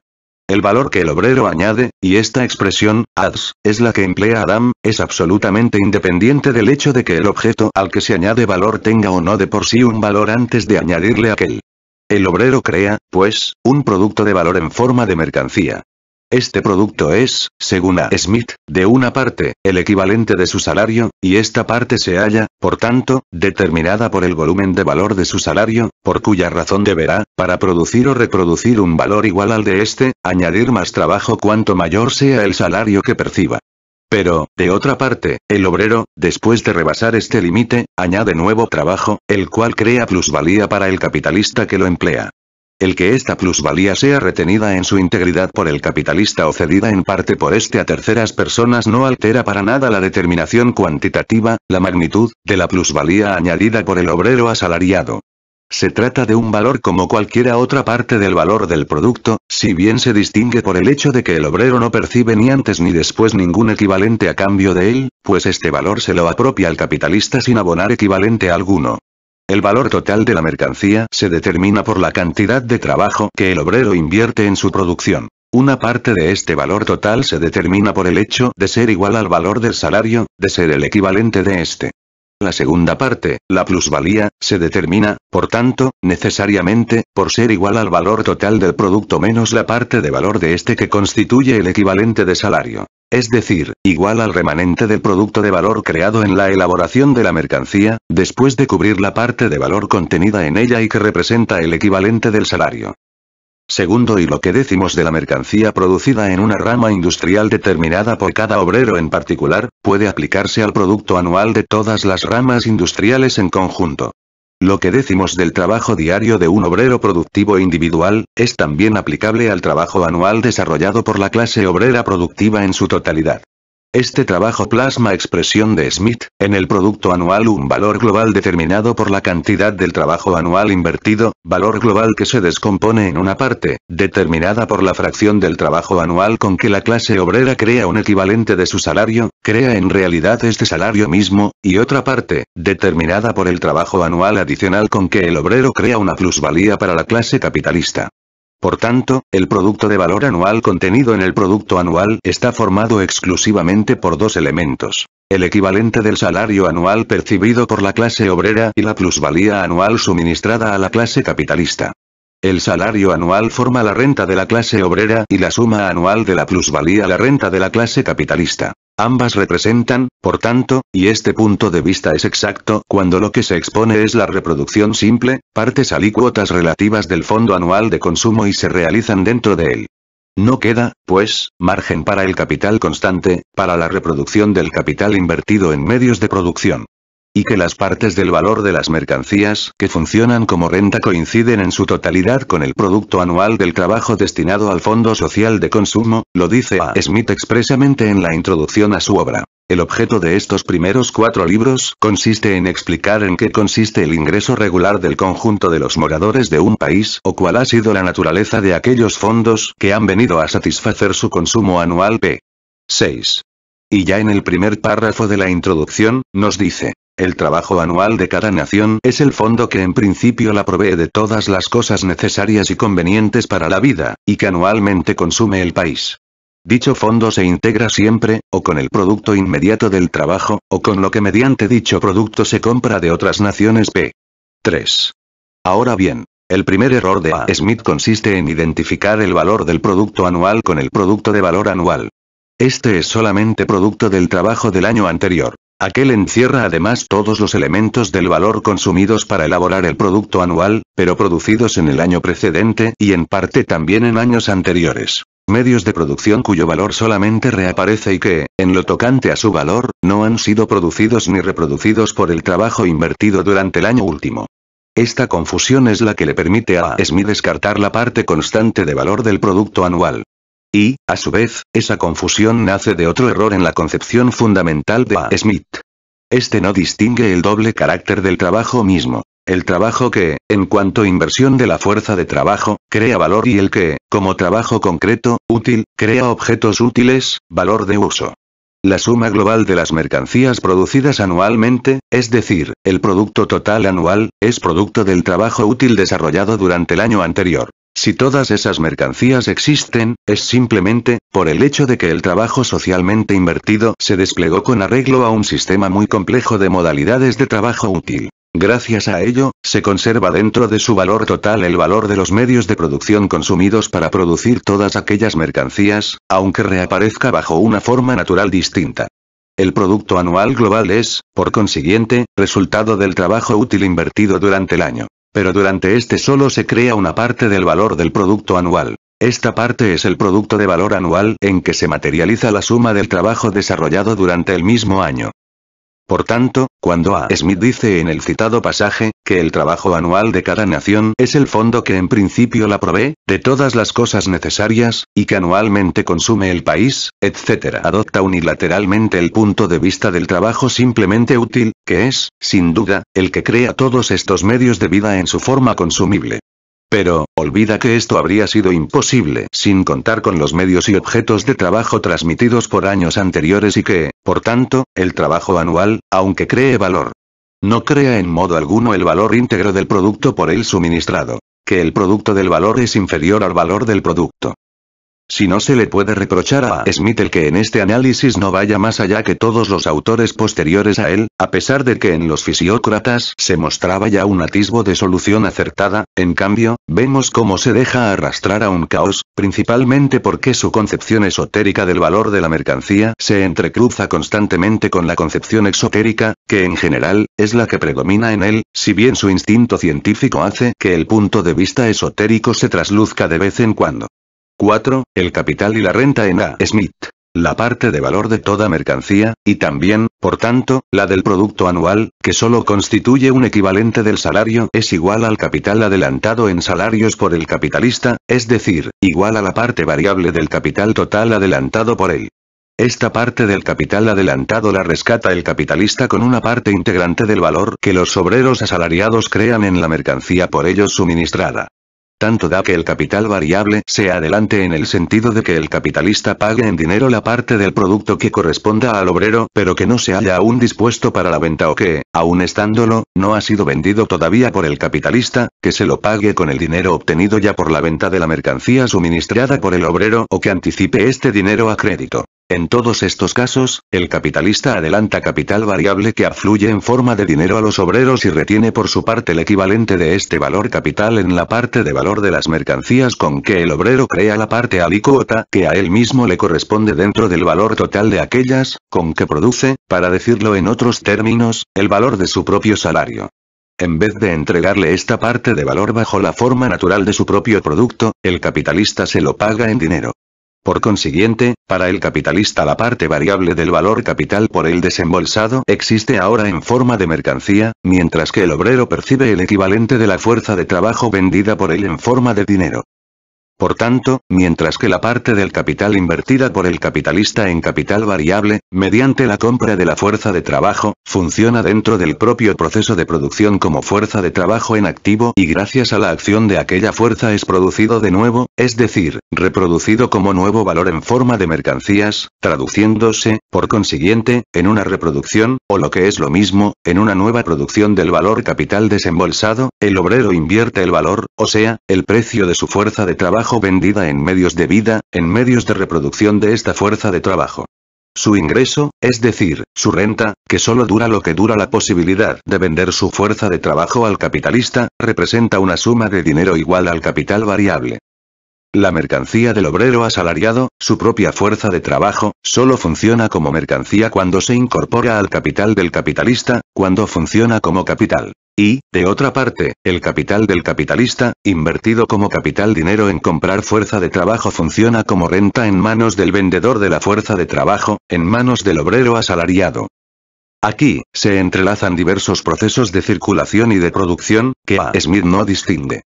El valor que el obrero añade, y esta expresión, ADS, es la que emplea Adam, es absolutamente independiente del hecho de que el objeto al que se añade valor tenga o no de por sí un valor antes de añadirle aquel. El obrero crea, pues, un producto de valor en forma de mercancía. Este producto es, según A. Smith, de una parte, el equivalente de su salario, y esta parte se halla, por tanto, determinada por el volumen de valor de su salario, por cuya razón deberá, para producir o reproducir un valor igual al de este, añadir más trabajo cuanto mayor sea el salario que perciba. Pero, de otra parte, el obrero, después de rebasar este límite, añade nuevo trabajo, el cual crea plusvalía para el capitalista que lo emplea. El que esta plusvalía sea retenida en su integridad por el capitalista o cedida en parte por este a terceras personas no altera para nada la determinación cuantitativa, la magnitud, de la plusvalía añadida por el obrero asalariado. Se trata de un valor como cualquiera otra parte del valor del producto, si bien se distingue por el hecho de que el obrero no percibe ni antes ni después ningún equivalente a cambio de él, pues este valor se lo apropia al capitalista sin abonar equivalente alguno. El valor total de la mercancía se determina por la cantidad de trabajo que el obrero invierte en su producción. Una parte de este valor total se determina por el hecho de ser igual al valor del salario, de ser el equivalente de este. La segunda parte, la plusvalía, se determina, por tanto, necesariamente, por ser igual al valor total del producto menos la parte de valor de este que constituye el equivalente de salario. Es decir, igual al remanente del producto de valor creado en la elaboración de la mercancía, después de cubrir la parte de valor contenida en ella y que representa el equivalente del salario. Segundo, y lo que decimos de la mercancía producida en una rama industrial determinada por cada obrero en particular, puede aplicarse al producto anual de todas las ramas industriales en conjunto. Lo que decimos del trabajo diario de un obrero productivo individual, es también aplicable al trabajo anual desarrollado por la clase obrera productiva en su totalidad. Este trabajo plasma expresión de Smith, en el producto anual un valor global determinado por la cantidad del trabajo anual invertido, valor global que se descompone en una parte, determinada por la fracción del trabajo anual con que la clase obrera crea un equivalente de su salario, crea en realidad este salario mismo, y otra parte, determinada por el trabajo anual adicional con que el obrero crea una plusvalía para la clase capitalista. Por tanto, el producto de valor anual contenido en el producto anual está formado exclusivamente por dos elementos. El equivalente del salario anual percibido por la clase obrera y la plusvalía anual suministrada a la clase capitalista. El salario anual forma la renta de la clase obrera y la suma anual de la plusvalía la renta de la clase capitalista. Ambas representan, por tanto, y este punto de vista es exacto cuando lo que se expone es la reproducción simple, partes alícuotas relativas del fondo anual de consumo y se realizan dentro de él. No queda, pues, margen para el capital constante, para la reproducción del capital invertido en medios de producción. y que las partes del valor de las mercancías que funcionan como renta coinciden en su totalidad con el producto anual del trabajo destinado al Fondo Social de Consumo, lo dice A. Smith expresamente en la introducción a su obra. El objeto de estos primeros 4 libros consiste en explicar en qué consiste el ingreso regular del conjunto de los moradores de un país o cuál ha sido la naturaleza de aquellos fondos que han venido a satisfacer su consumo anual. P. 6. Y ya en el primer párrafo de la introducción, nos dice: el trabajo anual de cada nación es el fondo que en principio la provee de todas las cosas necesarias y convenientes para la vida, y que anualmente consume el país. Dicho fondo se integra siempre, o con el producto inmediato del trabajo, o con lo que mediante dicho producto se compra de otras naciones. P. 3. Ahora bien, el primer error de A. Smith consiste en identificar el valor del producto anual con el producto de valor anual. Este es solamente producto del trabajo del año anterior. Aquel encierra además todos los elementos del valor consumidos para elaborar el producto anual, pero producidos en el año precedente y en parte también en años anteriores. Medios de producción cuyo valor solamente reaparece y que, en lo tocante a su valor, no han sido producidos ni reproducidos por el trabajo invertido durante el año último. Esta confusión es la que le permite a Smith descartar la parte constante de valor del producto anual. Y, a su vez, esa confusión nace de otro error en la concepción fundamental de A. Smith. Este no distingue el doble carácter del trabajo mismo. El trabajo que, en cuanto a inversión de la fuerza de trabajo, crea valor, y el que, como trabajo concreto, útil, crea objetos útiles, valor de uso. La suma global de las mercancías producidas anualmente, es decir, el producto total anual, es producto del trabajo útil desarrollado durante el año anterior. Si todas esas mercancías existen, es simplemente, por el hecho de que el trabajo socialmente invertido se desplegó con arreglo a un sistema muy complejo de modalidades de trabajo útil. Gracias a ello, se conserva dentro de su valor total el valor de los medios de producción consumidos para producir todas aquellas mercancías, aunque reaparezca bajo una forma natural distinta. El producto anual global es, por consiguiente, resultado del trabajo útil invertido durante el año. Pero durante este solo se crea una parte del valor del producto anual. Esta parte es el producto de valor anual en que se materializa la suma del trabajo desarrollado durante el mismo año. Por tanto, cuando A. Smith dice en el citado pasaje, que el trabajo anual de cada nación es el fondo que en principio la provee, de todas las cosas necesarias, y que anualmente consume el país, etc., adopta unilateralmente el punto de vista del trabajo simplemente útil, que es, sin duda, el que crea todos estos medios de vida en su forma consumible. Pero, olvida que esto habría sido imposible sin contar con los medios y objetos de trabajo transmitidos por años anteriores y que, por tanto, el trabajo anual, aunque cree valor, no crea en modo alguno el valor íntegro del producto por él suministrado. Que el producto del valor es inferior al valor del producto. Si no se le puede reprochar a Smith el que en este análisis no vaya más allá que todos los autores posteriores a él, a pesar de que en los fisiócratas se mostraba ya un atisbo de solución acertada, en cambio, vemos cómo se deja arrastrar a un caos, principalmente porque su concepción esotérica del valor de la mercancía se entrecruza constantemente con la concepción exotérica, que en general, es la que predomina en él, si bien su instinto científico hace que el punto de vista esotérico se trasluzca de vez en cuando. 4. El capital y la renta en A. Smith. La parte de valor de toda mercancía, y también, por tanto, la del producto anual, que solo constituye un equivalente del salario, es igual al capital adelantado en salarios por el capitalista, es decir, igual a la parte variable del capital total adelantado por él. Esta parte del capital adelantado la rescata el capitalista con una parte integrante del valor que los obreros asalariados crean en la mercancía por ellos suministrada. Tanto da que el capital variable se adelante en el sentido de que el capitalista pague en dinero la parte del producto que corresponda al obrero, pero que no se haya aún dispuesto para la venta o que, aun estándolo, no ha sido vendido todavía por el capitalista, que se lo pague con el dinero obtenido ya por la venta de la mercancía suministrada por el obrero o que anticipe este dinero a crédito. En todos estos casos, el capitalista adelanta capital variable que afluye en forma de dinero a los obreros y retiene por su parte el equivalente de este valor capital en la parte de valor de las mercancías con que el obrero crea la parte alícuota que a él mismo le corresponde dentro del valor total de aquellas, con que produce, para decirlo en otros términos, el valor de su propio salario. En vez de entregarle esta parte de valor bajo la forma natural de su propio producto, el capitalista se lo paga en dinero. Por consiguiente, para el capitalista la parte variable del valor capital por él desembolsado existe ahora en forma de mercancía, mientras que el obrero percibe el equivalente de la fuerza de trabajo vendida por él en forma de dinero. Por tanto, mientras que la parte del capital invertida por el capitalista en capital variable, mediante la compra de la fuerza de trabajo, funciona dentro del propio proceso de producción como fuerza de trabajo en activo y gracias a la acción de aquella fuerza es producido de nuevo, es decir, reproducido como nuevo valor en forma de mercancías, traduciéndose, por consiguiente, en una reproducción, o lo que es lo mismo, en una nueva producción del valor capital desembolsado, el obrero invierte el valor, o sea, el precio de su fuerza de trabajo vendida en medios de vida, en medios de reproducción de esta fuerza de trabajo. Su ingreso, es decir, su renta, que solo dura lo que dura la posibilidad de vender su fuerza de trabajo al capitalista, representa una suma de dinero igual al capital variable. La mercancía del obrero asalariado, su propia fuerza de trabajo, solo funciona como mercancía cuando se incorpora al capital del capitalista, cuando funciona como capital. Y, de otra parte, el capital del capitalista, invertido como capital dinero en comprar fuerza de trabajo funciona como renta en manos del vendedor de la fuerza de trabajo, en manos del obrero asalariado. Aquí, se entrelazan diversos procesos de circulación y de producción, que A. Smith no distingue.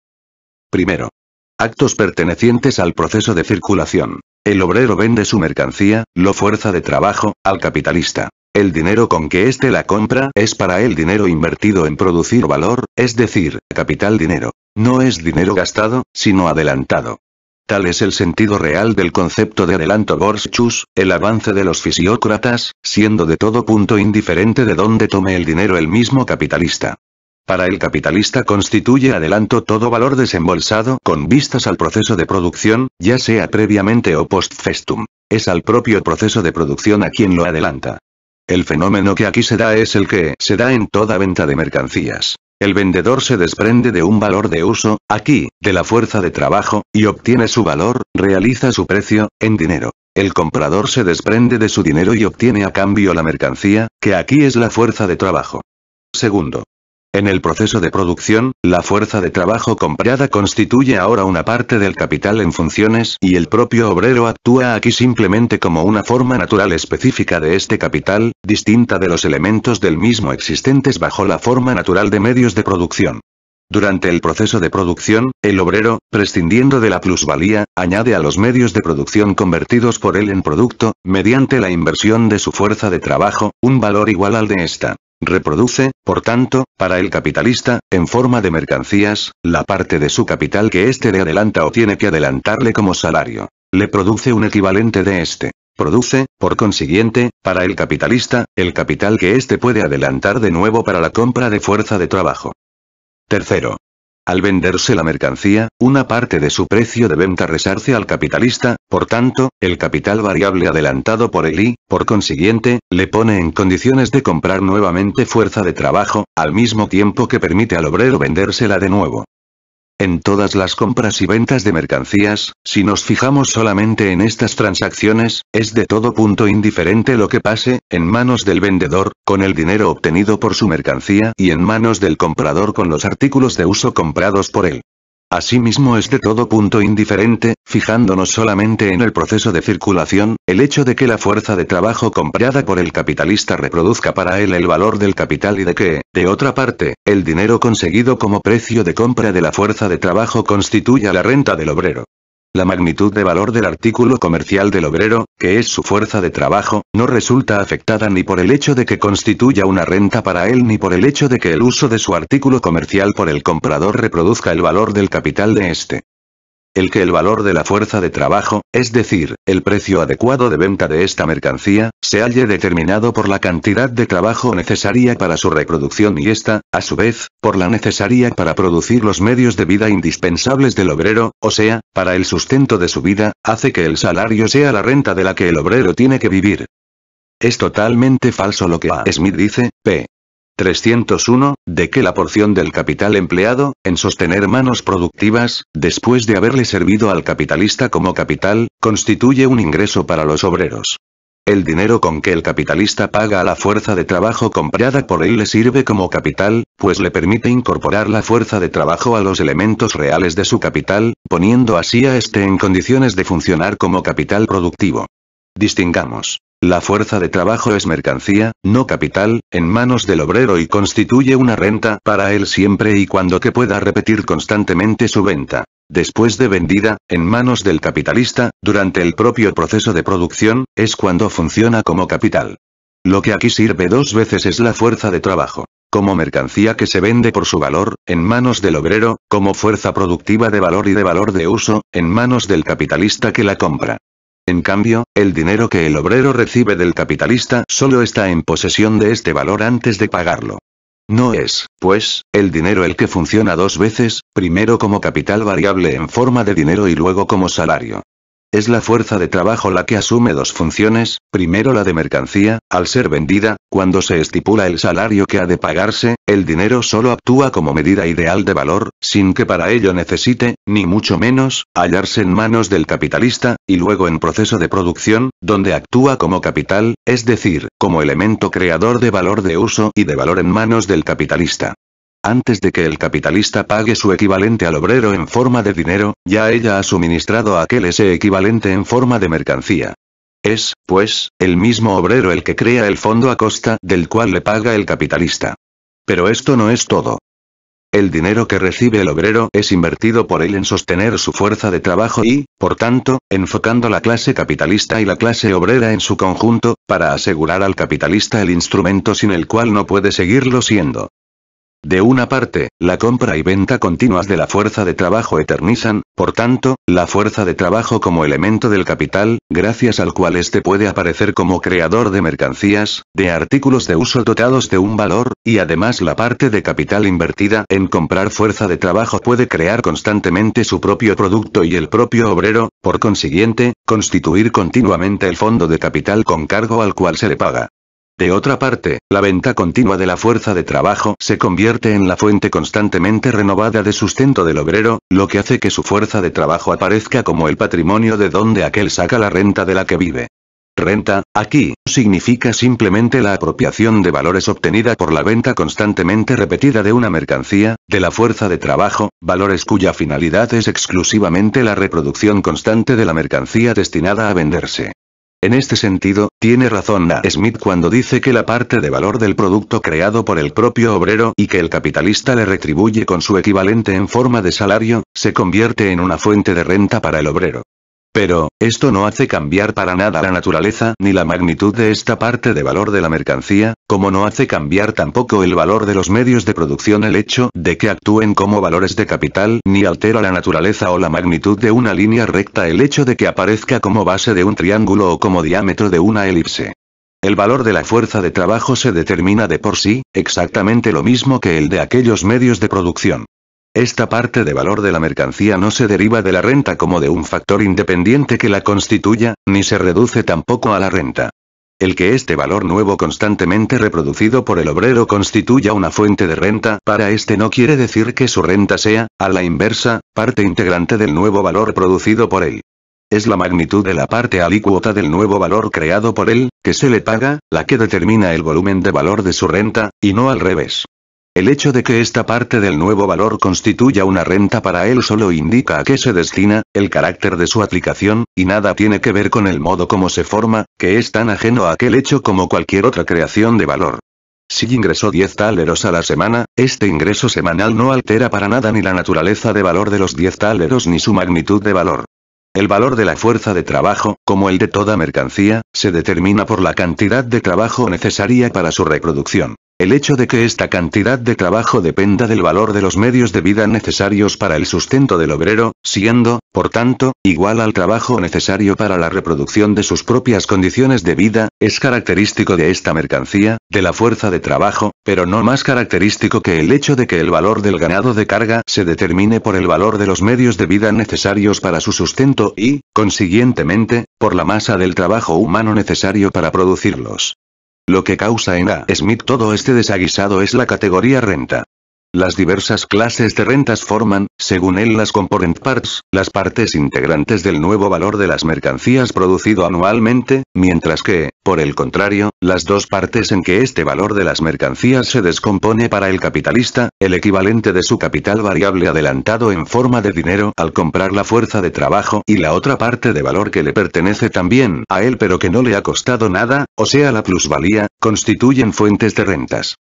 Primero. Actos pertenecientes al proceso de circulación. El obrero vende su mercancía, la fuerza de trabajo, al capitalista. El dinero con que éste la compra es para él dinero invertido en producir valor, es decir, capital dinero. No es dinero gastado, sino adelantado. Tal es el sentido real del concepto de adelanto Borchus, el avance de los fisiócratas, siendo de todo punto indiferente de dónde tome el dinero el mismo capitalista. Para el capitalista constituye adelanto todo valor desembolsado con vistas al proceso de producción, ya sea previamente o post festum. Es al propio proceso de producción a quien lo adelanta. El fenómeno que aquí se da es el que se da en toda venta de mercancías. El vendedor se desprende de un valor de uso, aquí, de la fuerza de trabajo, y obtiene su valor, realiza su precio, en dinero. El comprador se desprende de su dinero y obtiene a cambio la mercancía, que aquí es la fuerza de trabajo. Segundo. En el proceso de producción, la fuerza de trabajo comprada constituye ahora una parte del capital en funciones y el propio obrero actúa aquí simplemente como una forma natural específica de este capital, distinta de los elementos del mismo existentes bajo la forma natural de medios de producción. Durante el proceso de producción, el obrero, prescindiendo de la plusvalía, añade a los medios de producción convertidos por él en producto, mediante la inversión de su fuerza de trabajo, un valor igual al de esta. Reproduce, por tanto, para el capitalista, en forma de mercancías, la parte de su capital que éste le adelanta o tiene que adelantarle como salario. Le produce un equivalente de este. Produce, por consiguiente, para el capitalista, el capital que éste puede adelantar de nuevo para la compra de fuerza de trabajo. Tercero. Al venderse la mercancía, una parte de su precio de venta resarce al capitalista, por tanto, el capital variable adelantado por él y, por consiguiente, le pone en condiciones de comprar nuevamente fuerza de trabajo, al mismo tiempo que permite al obrero vendérsela de nuevo. En todas las compras y ventas de mercancías, si nos fijamos solamente en estas transacciones, es de todo punto indiferente lo que pase, en manos del vendedor, con el dinero obtenido por su mercancía y en manos del comprador con los artículos de uso comprados por él. Asimismo es de todo punto indiferente, fijándonos solamente en el proceso de circulación, el hecho de que la fuerza de trabajo comprada por el capitalista reproduzca para él el valor del capital y de que, de otra parte, el dinero conseguido como precio de compra de la fuerza de trabajo constituya la renta del obrero. La magnitud de valor del artículo comercial del obrero, que es su fuerza de trabajo, no resulta afectada ni por el hecho de que constituya una renta para él ni por el hecho de que el uso de su artículo comercial por el comprador reproduzca el valor del capital de este. El que el valor de la fuerza de trabajo, es decir, el precio adecuado de venta de esta mercancía, se halle determinado por la cantidad de trabajo necesaria para su reproducción y esta, a su vez, por la necesaria para producir los medios de vida indispensables del obrero, o sea, para el sustento de su vida, hace que el salario sea la renta de la que el obrero tiene que vivir. Es totalmente falso lo que A. Smith dice, p. 301, de que la porción del capital empleado, en sostener manos productivas, después de haberle servido al capitalista como capital, constituye un ingreso para los obreros. el dinero con que el capitalista paga a la fuerza de trabajo comprada por él le sirve como capital, pues le permite incorporar la fuerza de trabajo a los elementos reales de su capital, poniendo así a este en condiciones de funcionar como capital productivo. Distingamos. La fuerza de trabajo es mercancía, no capital, en manos del obrero y constituye una renta para él siempre y cuando que pueda repetir constantemente su venta. Después de vendida, en manos del capitalista, durante el propio proceso de producción, es cuando funciona como capital. Lo que aquí sirve dos veces es la fuerza de trabajo. Como mercancía que se vende por su valor, en manos del obrero, como fuerza productiva de valor y de valor de uso, en manos del capitalista que la compra. En cambio, el dinero que el obrero recibe del capitalista solo está en posesión de este valor antes de pagarlo. No es, pues, el dinero el que funciona dos veces, primero como capital variable en forma de dinero y luego como salario. Es la fuerza de trabajo la que asume dos funciones, primero la de mercancía, al ser vendida, cuando se estipula el salario que ha de pagarse, el dinero solo actúa como medida ideal de valor, sin que para ello necesite, ni mucho menos, hallarse en manos del capitalista, y luego en proceso de producción, donde actúa como capital, es decir, como elemento creador de valor de uso y de valor en manos del capitalista. Antes de que el capitalista pague su equivalente al obrero en forma de dinero, ya ella ha suministrado a aquel ese equivalente en forma de mercancía. Es, pues, el mismo obrero el que crea el fondo a costa del cual le paga el capitalista. Pero esto no es todo. El dinero que recibe el obrero es invertido por él en sostener su fuerza de trabajo y, por tanto, enfocando la clase capitalista y la clase obrera en su conjunto, para asegurar al capitalista el instrumento sin el cual no puede seguirlo siendo. De una parte, la compra y venta continuas de la fuerza de trabajo eternizan, por tanto, la fuerza de trabajo como elemento del capital, gracias al cual éste puede aparecer como creador de mercancías, de artículos de uso dotados de un valor, y además la parte de capital invertida en comprar fuerza de trabajo puede crear constantemente su propio producto y el propio obrero, por consiguiente, constituir continuamente el fondo de capital con cargo al cual se le paga. De otra parte, la venta continua de la fuerza de trabajo se convierte en la fuente constantemente renovada de sustento del obrero, lo que hace que su fuerza de trabajo aparezca como el patrimonio de donde aquel saca la renta de la que vive. Renta, aquí, significa simplemente la apropiación de valores obtenida por la venta constantemente repetida de una mercancía, de la fuerza de trabajo, valores cuya finalidad es exclusivamente la reproducción constante de la mercancía destinada a venderse. En este sentido, tiene razón A. Smith cuando dice que la parte de valor del producto creado por el propio obrero y que el capitalista le retribuye con su equivalente en forma de salario, se convierte en una fuente de renta para el obrero. Pero, esto no hace cambiar para nada la naturaleza ni la magnitud de esta parte de valor de la mercancía, como no hace cambiar tampoco el valor de los medios de producción el hecho de que actúen como valores de capital, ni altera la naturaleza o la magnitud de una línea recta el hecho de que aparezca como base de un triángulo o como diámetro de una elipse. El valor de la fuerza de trabajo se determina de por sí, exactamente lo mismo que el de aquellos medios de producción. Esta parte de valor de la mercancía no se deriva de la renta como de un factor independiente que la constituya, ni se reduce tampoco a la renta. El que este valor nuevo constantemente reproducido por el obrero constituya una fuente de renta para este no quiere decir que su renta sea, a la inversa, parte integrante del nuevo valor producido por él. Es la magnitud de la parte alícuota del nuevo valor creado por él, que se le paga, la que determina el volumen de valor de su renta, y no al revés. El hecho de que esta parte del nuevo valor constituya una renta para él solo indica a qué se destina, el carácter de su aplicación, y nada tiene que ver con el modo como se forma, que es tan ajeno a aquel hecho como cualquier otra creación de valor. Si ingresó 10 taleros a la semana, este ingreso semanal no altera para nada ni la naturaleza de valor de los 10 taleros ni su magnitud de valor. El valor de la fuerza de trabajo, como el de toda mercancía, se determina por la cantidad de trabajo necesaria para su reproducción. El hecho de que esta cantidad de trabajo dependa del valor de los medios de vida necesarios para el sustento del obrero, siendo, por tanto, igual al trabajo necesario para la reproducción de sus propias condiciones de vida, es característico de esta mercancía, de la fuerza de trabajo, pero no más característico que el hecho de que el valor del ganado de carga se determine por el valor de los medios de vida necesarios para su sustento y, consiguientemente, por la masa del trabajo humano necesario para producirlos. Lo que causa en A. Smith todo este desaguisado es la categoría renta. Las diversas clases de rentas forman, según él, las component parts, las partes integrantes del nuevo valor de las mercancías producido anualmente, mientras que, por el contrario, las dos partes en que este valor de las mercancías se descompone para el capitalista, el equivalente de su capital variable adelantado en forma de dinero al comprar la fuerza de trabajo y la otra parte de valor que le pertenece también a él pero que no le ha costado nada, o sea la plusvalía, constituyen fuentes de rentas.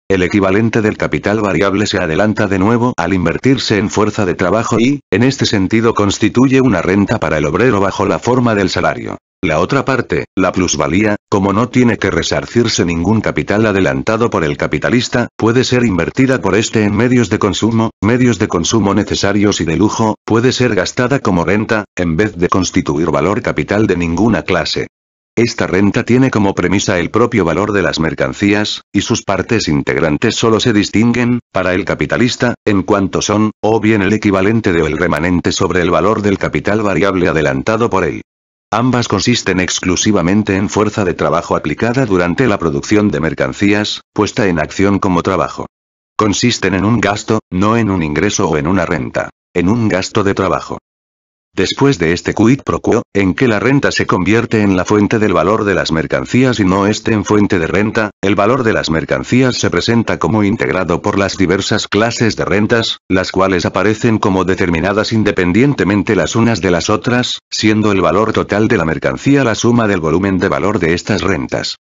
El equivalente del capital variable se adelanta de nuevo al invertirse en fuerza de trabajo y, en este sentido, constituye una renta para el obrero bajo la forma del salario. La otra parte, la plusvalía, como no tiene que resarcirse ningún capital adelantado por el capitalista, puede ser invertida por este en medios de consumo necesarios y de lujo, puede ser gastada como renta, en vez de constituir valor capital de ninguna clase. Esta renta tiene como premisa el propio valor de las mercancías, y sus partes integrantes solo se distinguen, para el capitalista, en cuanto son, o bien el equivalente o el remanente sobre el valor del capital variable adelantado por él. Ambas consisten exclusivamente en fuerza de trabajo aplicada durante la producción de mercancías, puesta en acción como trabajo. Consisten en un gasto, no en un ingreso o en una renta. En un gasto de trabajo. Después de este quid pro quo, en que la renta se convierte en la fuente del valor de las mercancías y no este en fuente de renta, el valor de las mercancías se presenta como integrado por las diversas clases de rentas, las cuales aparecen como determinadas independientemente las unas de las otras, siendo el valor total de la mercancía la suma del volumen de valor de estas rentas.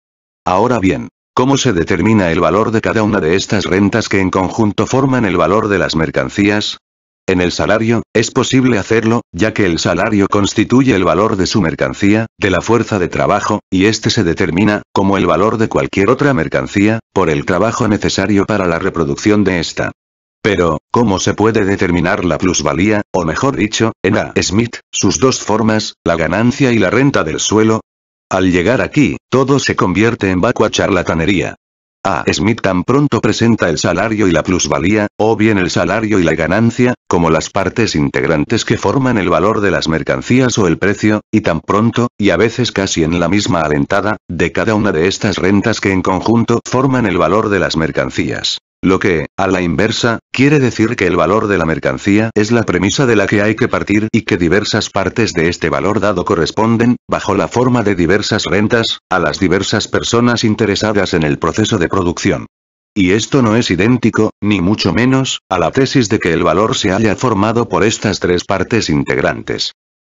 Ahora bien, ¿cómo se determina el valor de cada una de estas rentas que en conjunto forman el valor de las mercancías? En el salario, es posible hacerlo, ya que el salario constituye el valor de su mercancía, de la fuerza de trabajo, y este se determina, como el valor de cualquier otra mercancía, por el trabajo necesario para la reproducción de esta. Pero, ¿cómo se puede determinar la plusvalía, o mejor dicho, en A. Smith, sus dos formas, la ganancia y la renta del suelo? Al llegar aquí, todo se convierte en vacua charlatanería. A. Smith tan pronto presenta el salario y la plusvalía, o bien el salario y la ganancia, como las partes integrantes que forman el valor de las mercancías o el precio, y tan pronto, y a veces casi en la misma alentada, de cada una de estas rentas que en conjunto forman el valor de las mercancías. Lo que, a la inversa, quiere decir que el valor de la mercancía es la premisa de la que hay que partir y que diversas partes de este valor dado corresponden, bajo la forma de diversas rentas, a las diversas personas interesadas en el proceso de producción. Y esto no es idéntico, ni mucho menos, a la tesis de que el valor se haya formado por estas tres partes integrantes.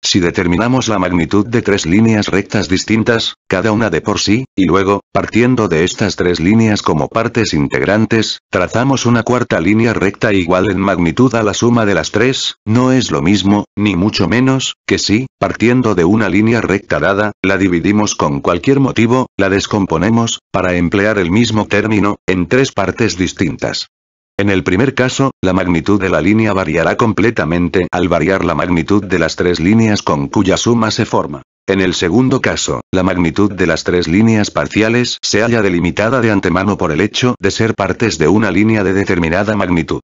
Si determinamos la magnitud de tres líneas rectas distintas, cada una de por sí, y luego, partiendo de estas tres líneas como partes integrantes, trazamos una cuarta línea recta igual en magnitud a la suma de las tres, no es lo mismo, ni mucho menos, que si, partiendo de una línea recta dada, la dividimos con cualquier motivo, la descomponemos, para emplear el mismo término, en tres partes distintas. En el primer caso, la magnitud de la línea variará completamente al variar la magnitud de las tres líneas con cuya suma se forma. En el segundo caso, la magnitud de las tres líneas parciales se halla delimitada de antemano por el hecho de ser partes de una línea de determinada magnitud.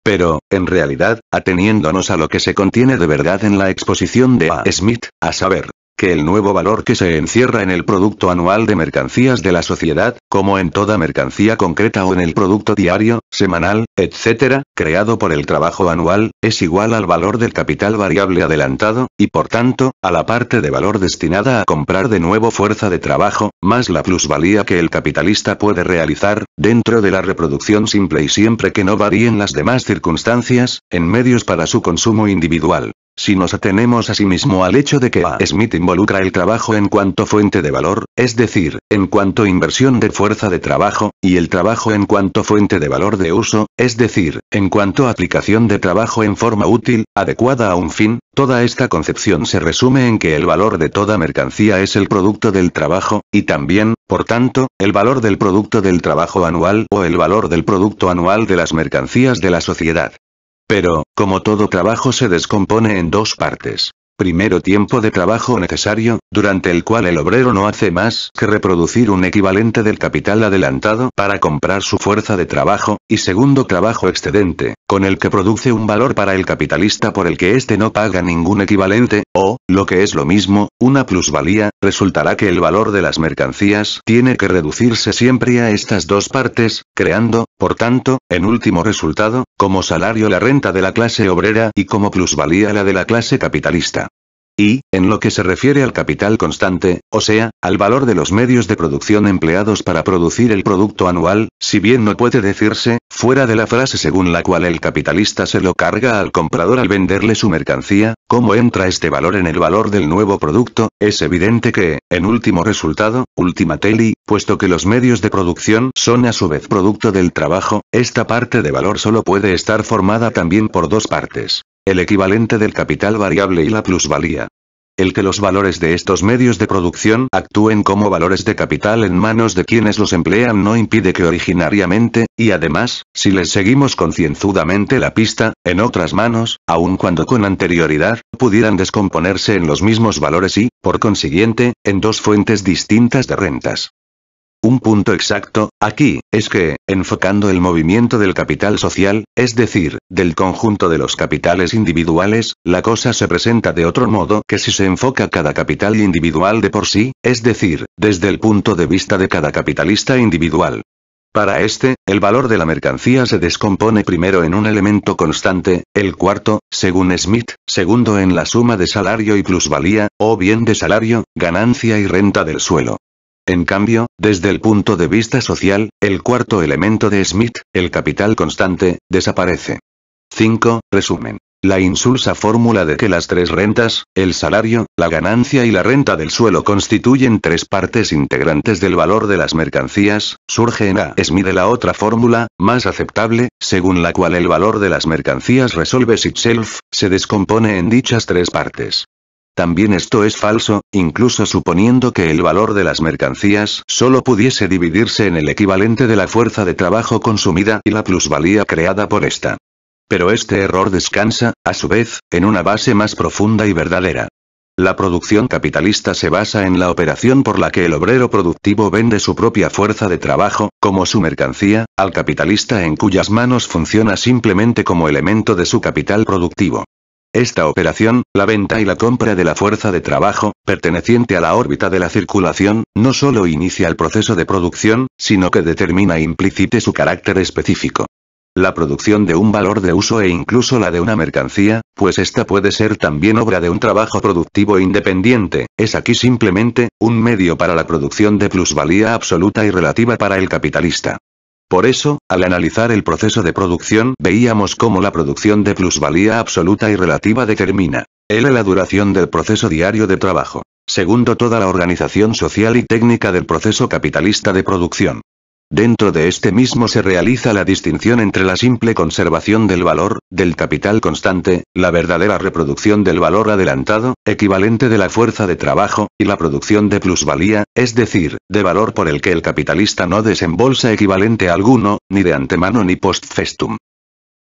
Pero, en realidad, ateniéndonos a lo que se contiene de verdad en la exposición de A. Smith, a saber, que el nuevo valor que se encierra en el producto anual de mercancías de la sociedad, como en toda mercancía concreta o en el producto diario, semanal, etc., creado por el trabajo anual, es igual al valor del capital variable adelantado, y por tanto, a la parte de valor destinada a comprar de nuevo fuerza de trabajo, más la plusvalía que el capitalista puede realizar, dentro de la reproducción simple y siempre que no varíen las demás circunstancias, en medios para su consumo individual. Si nos atenemos asimismo al hecho de que A. Smith involucra el trabajo en cuanto fuente de valor, es decir, en cuanto inversión de fuerza de trabajo, y el trabajo en cuanto fuente de valor de uso, es decir, en cuanto aplicación de trabajo en forma útil, adecuada a un fin, toda esta concepción se resume en que el valor de toda mercancía es el producto del trabajo, y también, por tanto, el valor del producto del trabajo anual o el valor del producto anual de las mercancías de la sociedad. Pero, como todo trabajo se descompone en dos partes. Primero, tiempo de trabajo necesario, durante el cual el obrero no hace más que reproducir un equivalente del capital adelantado para comprar su fuerza de trabajo, y segundo, trabajo excedente, con el que produce un valor para el capitalista por el que éste no paga ningún equivalente, o, lo que es lo mismo, una plusvalía. Resultará que el valor de las mercancías tiene que reducirse siempre a estas dos partes, creando, por tanto, en último resultado, como salario la renta de la clase obrera y como plusvalía la de la clase capitalista. Y, en lo que se refiere al capital constante, o sea, al valor de los medios de producción empleados para producir el producto anual, si bien no puede decirse, fuera de la frase según la cual el capitalista se lo carga al comprador al venderle su mercancía, cómo entra este valor en el valor del nuevo producto, es evidente que, en último resultado, ultimately, puesto que los medios de producción son a su vez producto del trabajo, esta parte de valor solo puede estar formada también por dos partes. El equivalente del capital variable y la plusvalía. El que los valores de estos medios de producción actúen como valores de capital en manos de quienes los emplean no impide que originariamente, y además, si les seguimos concienzudamente la pista, en otras manos, aun cuando con anterioridad, pudieran descomponerse en los mismos valores y, por consiguiente, en dos fuentes distintas de rentas. Un punto exacto, aquí, es que, enfocando el movimiento del capital social, es decir, del conjunto de los capitales individuales, la cosa se presenta de otro modo que si se enfoca cada capital individual de por sí, es decir, desde el punto de vista de cada capitalista individual. Para este, el valor de la mercancía se descompone primero en un elemento constante, el cuarto, según Smith, segundo en la suma de salario y plusvalía, o bien de salario, ganancia y renta del suelo. En cambio, desde el punto de vista social, el cuarto elemento de Smith, el capital constante, desaparece. 5. Resumen. La insulsa fórmula de que las tres rentas, el salario, la ganancia y la renta del suelo constituyen tres partes integrantes del valor de las mercancías, surge en A. Smith de la otra fórmula, más aceptable, según la cual el valor de las mercancías resolves itself, se descompone en dichas tres partes. También esto es falso, incluso suponiendo que el valor de las mercancías solo pudiese dividirse en el equivalente de la fuerza de trabajo consumida y la plusvalía creada por esta. Pero este error descansa, a su vez, en una base más profunda y verdadera. La producción capitalista se basa en la operación por la que el obrero productivo vende su propia fuerza de trabajo, como su mercancía, al capitalista en cuyas manos funciona simplemente como elemento de su capital productivo. Esta operación, la venta y la compra de la fuerza de trabajo, perteneciente a la órbita de la circulación, no solo inicia el proceso de producción, sino que determina implícite su carácter específico. La producción de un valor de uso e incluso la de una mercancía, pues esta puede ser también obra de un trabajo productivo independiente, es aquí simplemente, un medio para la producción de plusvalía absoluta y relativa para el capitalista. Por eso, al analizar el proceso de producción veíamos cómo la producción de plusvalía absoluta y relativa determina, la duración del proceso diario de trabajo. Segundo, toda la organización social y técnica del proceso capitalista de producción. Dentro de este mismo se realiza la distinción entre la simple conservación del valor, del capital constante, la verdadera reproducción del valor adelantado, equivalente de la fuerza de trabajo, y la producción de plusvalía, es decir, de valor por el que el capitalista no desembolsa equivalente alguno, ni de antemano ni post festum.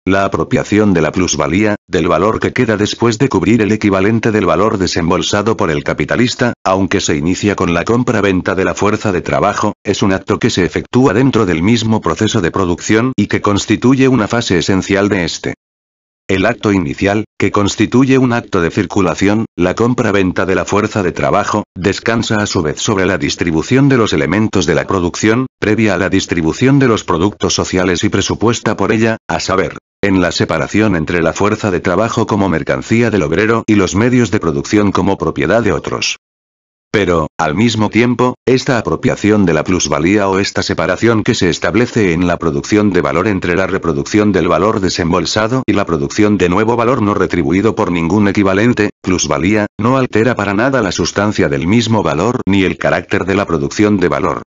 La apropiación de la plusvalía, del valor que queda después de cubrir el equivalente del valor desembolsado por el capitalista, aunque se inicia con la compra-venta de la fuerza de trabajo, es un acto que se efectúa dentro del mismo proceso de producción y que constituye una fase esencial de este. El acto inicial, que constituye un acto de circulación, la compra-venta de la fuerza de trabajo, descansa a su vez sobre la distribución de los elementos de la producción, previa a la distribución de los productos sociales y presupuesta por ella, a saber, en la separación entre la fuerza de trabajo como mercancía del obrero y los medios de producción como propiedad de otros. Pero, al mismo tiempo, esta apropiación de la plusvalía o esta separación que se establece en la producción de valor entre la reproducción del valor desembolsado y la producción de nuevo valor no retribuido por ningún equivalente, plusvalía, no altera para nada la sustancia del mismo valor ni el carácter de la producción de valor.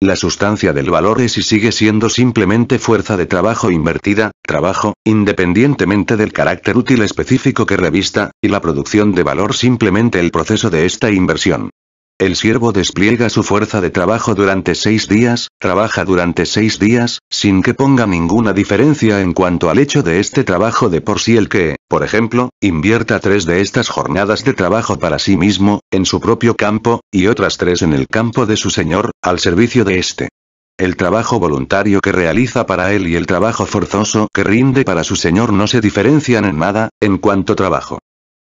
La sustancia del valor es y sigue siendo simplemente fuerza de trabajo invertida, trabajo, independientemente del carácter útil específico que revista, y la producción de valor simplemente el proceso de esta inversión. El siervo despliega su fuerza de trabajo durante 6 días, trabaja durante 6 días, sin que ponga ninguna diferencia en cuanto al hecho de este trabajo de por sí el que, por ejemplo, invierta 3 de estas jornadas de trabajo para sí mismo, en su propio campo, y otras 3 en el campo de su señor, al servicio de éste. El trabajo voluntario que realiza para él y el trabajo forzoso que rinde para su señor no se diferencian en nada, en cuanto trabajo.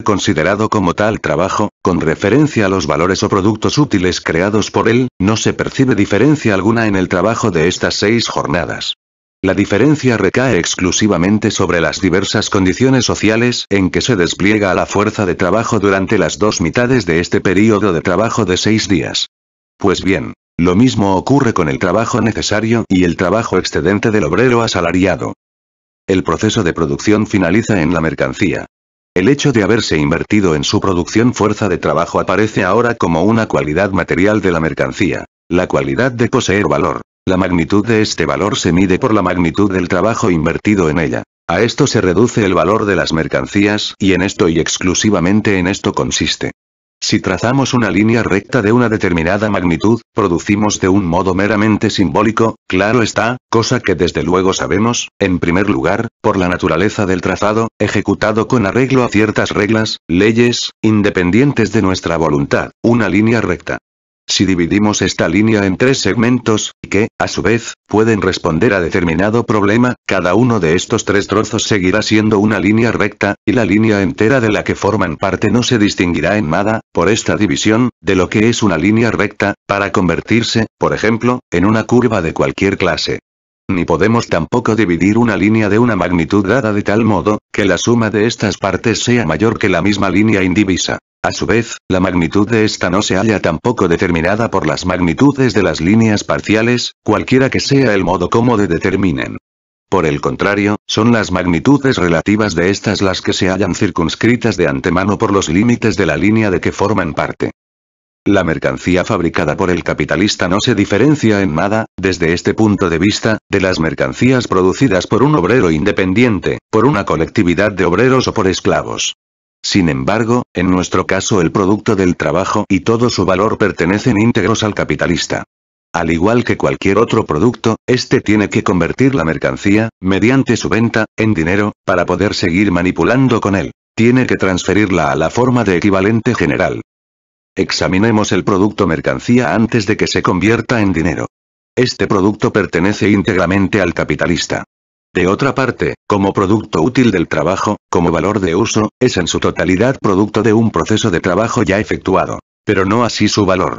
Considerado como tal trabajo, con referencia a los valores o productos útiles creados por él, no se percibe diferencia alguna en el trabajo de estas 6 jornadas. La diferencia recae exclusivamente sobre las diversas condiciones sociales en que se despliega la fuerza de trabajo durante las 2 mitades de este período de trabajo de 6 días. Pues bien, lo mismo ocurre con el trabajo necesario y el trabajo excedente del obrero asalariado. El proceso de producción finaliza en la mercancía. El hecho de haberse invertido en su producción fuerza de trabajo aparece ahora como una cualidad material de la mercancía. La cualidad de poseer valor. La magnitud de este valor se mide por la magnitud del trabajo invertido en ella. A esto se reduce el valor de las mercancías y en esto y exclusivamente en esto consiste. Si trazamos una línea recta de una determinada magnitud, producimos de un modo meramente simbólico, claro está, cosa que desde luego sabemos, en primer lugar, por la naturaleza del trazado, ejecutado con arreglo a ciertas reglas, leyes, independientes de nuestra voluntad, una línea recta. Si dividimos esta línea en 3 segmentos, que, a su vez, pueden responder a determinado problema, cada uno de estos 3 trozos seguirá siendo una línea recta, y la línea entera de la que forman parte no se distinguirá en nada, por esta división, de lo que es una línea recta, para convertirse, por ejemplo, en una curva de cualquier clase. Ni podemos tampoco dividir una línea de una magnitud dada de tal modo, que la suma de estas partes sea mayor que la misma línea indivisa. A su vez, la magnitud de esta no se halla tampoco determinada por las magnitudes de las líneas parciales, cualquiera que sea el modo como de determinen. Por el contrario, son las magnitudes relativas de estas las que se hallan circunscritas de antemano por los límites de la línea de que forman parte. La mercancía fabricada por el capitalista no se diferencia en nada, desde este punto de vista, de las mercancías producidas por un obrero independiente, por una colectividad de obreros o por esclavos. Sin embargo, en nuestro caso el producto del trabajo y todo su valor pertenecen íntegros al capitalista. Al igual que cualquier otro producto, este tiene que convertir la mercancía, mediante su venta, en dinero, para poder seguir manipulando con él. Tiene que transferirla a la forma de equivalente general. Examinemos el producto mercancía antes de que se convierta en dinero. Este producto pertenece íntegramente al capitalista. De otra parte, como producto útil del trabajo, como valor de uso, es en su totalidad producto de un proceso de trabajo ya efectuado. Pero no así su valor.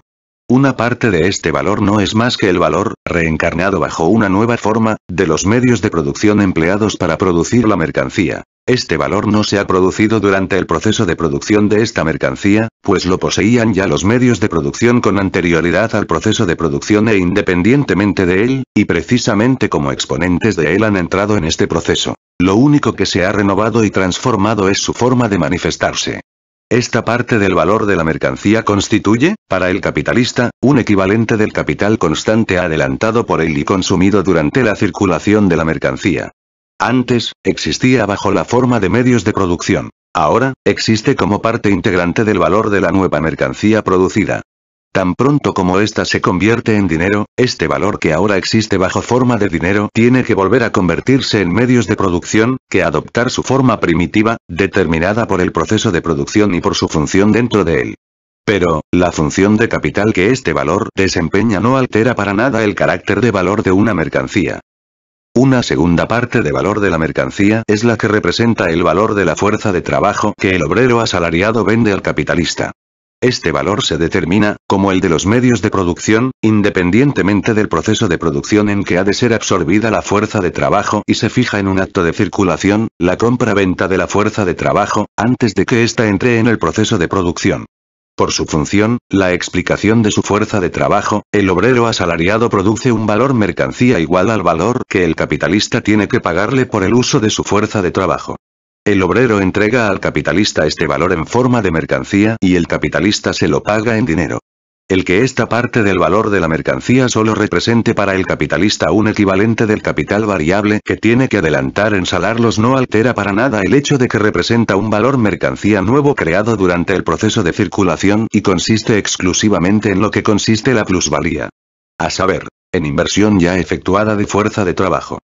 Una parte de este valor no es más que el valor, reencarnado bajo una nueva forma, de los medios de producción empleados para producir la mercancía. Este valor no se ha producido durante el proceso de producción de esta mercancía, pues lo poseían ya los medios de producción con anterioridad al proceso de producción e independientemente de él, y precisamente como exponentes de él han entrado en este proceso. Lo único que se ha renovado y transformado es su forma de manifestarse. Esta parte del valor de la mercancía constituye, para el capitalista, un equivalente del capital constante adelantado por él y consumido durante la circulación de la mercancía. Antes, existía bajo la forma de medios de producción. Ahora, existe como parte integrante del valor de la nueva mercancía producida. Tan pronto como ésta se convierte en dinero, este valor que ahora existe bajo forma de dinero tiene que volver a convertirse en medios de producción, que adoptar su forma primitiva, determinada por el proceso de producción y por su función dentro de él. Pero, la función de capital que este valor desempeña no altera para nada el carácter de valor de una mercancía. Una segunda parte de valor de la mercancía es la que representa el valor de la fuerza de trabajo que el obrero asalariado vende al capitalista. Este valor se determina, como el de los medios de producción, independientemente del proceso de producción en que ha de ser absorbida la fuerza de trabajo y se fija en un acto de circulación, la compra-venta de la fuerza de trabajo, antes de que ésta entre en el proceso de producción. Por su función, la explicación de su fuerza de trabajo, el obrero asalariado produce un valor mercancía igual al valor que el capitalista tiene que pagarle por el uso de su fuerza de trabajo. El obrero entrega al capitalista este valor en forma de mercancía y el capitalista se lo paga en dinero. El que esta parte del valor de la mercancía solo represente para el capitalista un equivalente del capital variable que tiene que adelantar en salarlos no altera para nada el hecho de que representa un valor mercancía nuevo creado durante el proceso de circulación y consiste exclusivamente en lo que consiste la plusvalía. A saber, en inversión ya efectuada de fuerza de trabajo.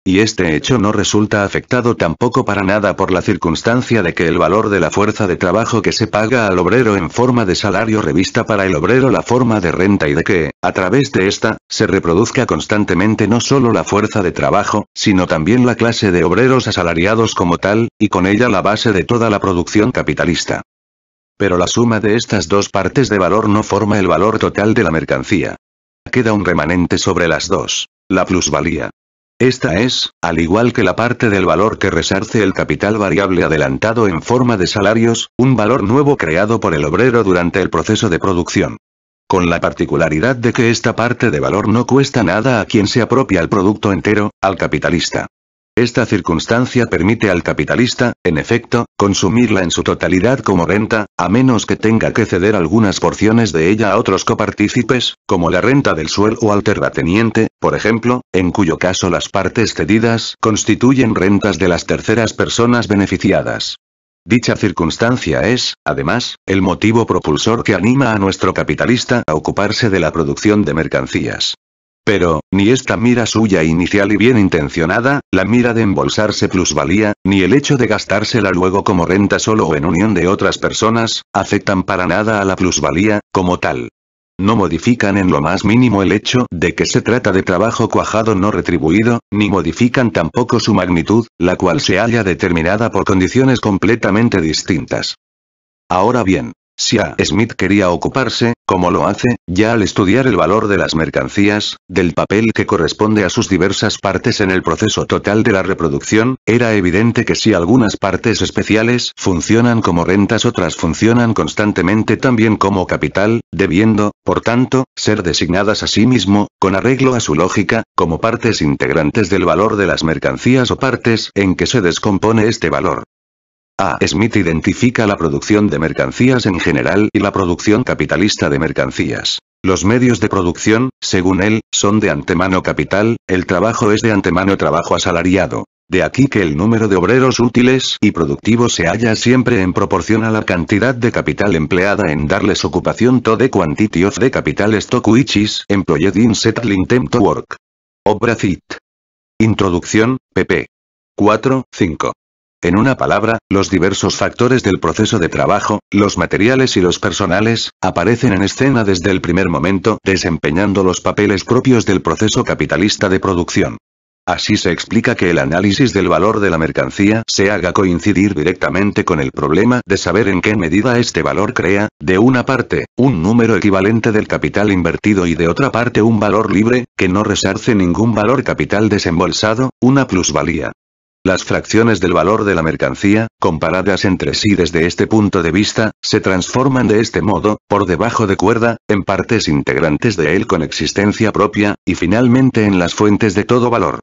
Y este hecho no resulta afectado tampoco para nada por la circunstancia de que el valor de la fuerza de trabajo que se paga al obrero en forma de salario revista para el obrero la forma de renta y de que, a través de esta, se reproduzca constantemente no solo la fuerza de trabajo, sino también la clase de obreros asalariados como tal, y con ella la base de toda la producción capitalista. Pero la suma de estas dos partes de valor no forma el valor total de la mercancía. Queda un remanente sobre las dos, la plusvalía. Esta es, al igual que la parte del valor que resarce el capital variable adelantado en forma de salarios, un valor nuevo creado por el obrero durante el proceso de producción. Con la particularidad de que esta parte de valor no cuesta nada a quien se apropia el producto entero, al capitalista. Esta circunstancia permite al capitalista, en efecto, consumirla en su totalidad como renta, a menos que tenga que ceder algunas porciones de ella a otros copartícipes, como la renta del suelo o al terrateniente, por ejemplo, en cuyo caso las partes cedidas constituyen rentas de las terceras personas beneficiadas. Dicha circunstancia es, además, el motivo propulsor que anima a nuestro capitalista a ocuparse de la producción de mercancías. Pero, ni esta mira suya inicial y bien intencionada, la mira de embolsarse plusvalía, ni el hecho de gastársela luego como renta solo o en unión de otras personas, afectan para nada a la plusvalía, como tal. No modifican en lo más mínimo el hecho de que se trata de trabajo cuajado no retribuido, ni modifican tampoco su magnitud, la cual se halla determinada por condiciones completamente distintas. Ahora bien, si A. Smith quería ocuparse, como lo hace, ya al estudiar el valor de las mercancías, del papel que corresponde a sus diversas partes en el proceso total de la reproducción, era evidente que si algunas partes especiales funcionan como rentas otras funcionan constantemente también como capital, debiendo, por tanto, ser designadas a sí mismo, con arreglo a su lógica, como partes integrantes del valor de las mercancías o partes en que se descompone este valor. A. Smith identifica la producción de mercancías en general y la producción capitalista de mercancías. Los medios de producción, según él, son de antemano capital, el trabajo es de antemano trabajo asalariado. De aquí que el número de obreros útiles y productivos se halla siempre en proporción a la cantidad de capital empleada en darles ocupación. The quantity of the capital stock which is employed in settling them to work. Obra Cit. Introducción, pp. 4-5. En una palabra, los diversos factores del proceso de trabajo, los materiales y los personales, aparecen en escena desde el primer momento, desempeñando los papeles propios del proceso capitalista de producción. Así se explica que el análisis del valor de la mercancía se haga coincidir directamente con el problema de saber en qué medida este valor crea, de una parte, un número equivalente del capital invertido y de otra parte un valor libre, que no resarce ningún valor capital desembolsado, una plusvalía. Las fracciones del valor de la mercancía, comparadas entre sí desde este punto de vista, se transforman de este modo, por debajo de cuerda, en partes integrantes de él con existencia propia, y finalmente en las fuentes de todo valor.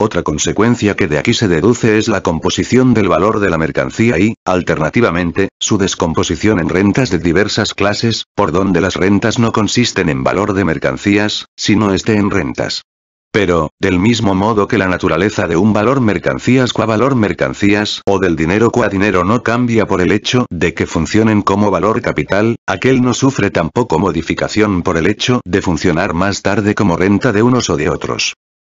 Otra consecuencia que de aquí se deduce es la composición del valor de la mercancía y, alternativamente, su descomposición en rentas de diversas clases, por donde las rentas no consisten en valor de mercancías, sino en rentas. Pero, del mismo modo que la naturaleza de un valor mercancías qua valor mercancías o del dinero qua dinero no cambia por el hecho de que funcionen como valor capital, aquel no sufre tampoco modificación por el hecho de funcionar más tarde como renta de unos o de otros.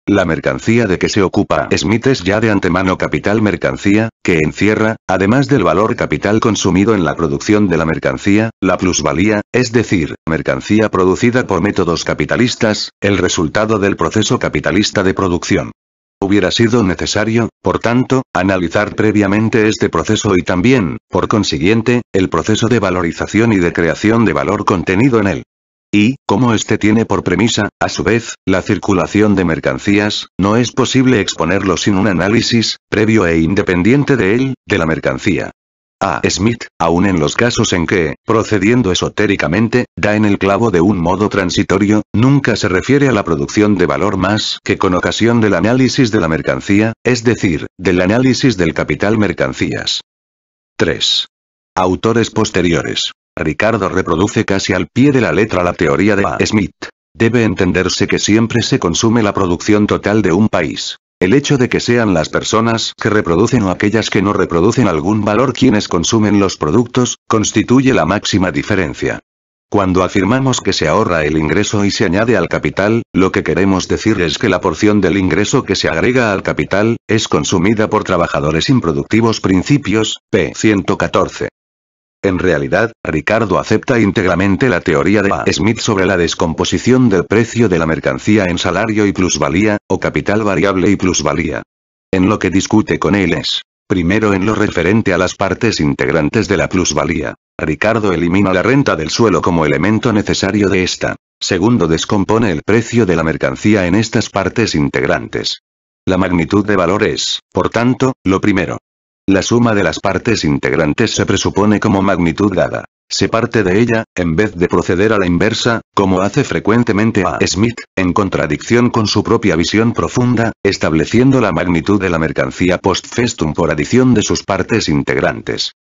La mercancía de que se ocupa Smith es ya de antemano capital mercancía, que encierra, además del valor capital consumido en la producción de la mercancía, la plusvalía, es decir, mercancía producida por métodos capitalistas, el resultado del proceso capitalista de producción. Hubiera sido necesario, por tanto, analizar previamente este proceso y también, por consiguiente, el proceso de valorización y de creación de valor contenido en él. Y, como este tiene por premisa, a su vez, la circulación de mercancías, no es posible exponerlo sin un análisis, previo e independiente de él, de la mercancía. A. Smith, aun en los casos en que, procediendo esotéricamente, da en el clavo de un modo transitorio, nunca se refiere a la producción de valor más que con ocasión del análisis de la mercancía, es decir, del análisis del capital mercancías. 3. Autores posteriores. Ricardo reproduce casi al pie de la letra la teoría de A. Smith. Debe entenderse que siempre se consume la producción total de un país. El hecho de que sean las personas que reproducen o aquellas que no reproducen algún valor quienes consumen los productos, constituye la máxima diferencia. Cuando afirmamos que se ahorra el ingreso y se añade al capital, lo que queremos decir es que la porción del ingreso que se agrega al capital, es consumida por trabajadores improductivos. Principios, p. 114. En realidad, Ricardo acepta íntegramente la teoría de A. Smith sobre la descomposición del precio de la mercancía en salario y plusvalía, o capital variable y plusvalía. En lo que discute con él es, primero en lo referente a las partes integrantes de la plusvalía. Ricardo elimina la renta del suelo como elemento necesario de esta. Segundo, descompone el precio de la mercancía en estas partes integrantes. La magnitud de valor es, por tanto, lo primero. La suma de las partes integrantes se presupone como magnitud dada. Se parte de ella, en vez de proceder a la inversa, como hace frecuentemente A. Smith, en contradicción con su propia visión profunda, estableciendo la magnitud de la mercancía post festum por adición de sus partes integrantes.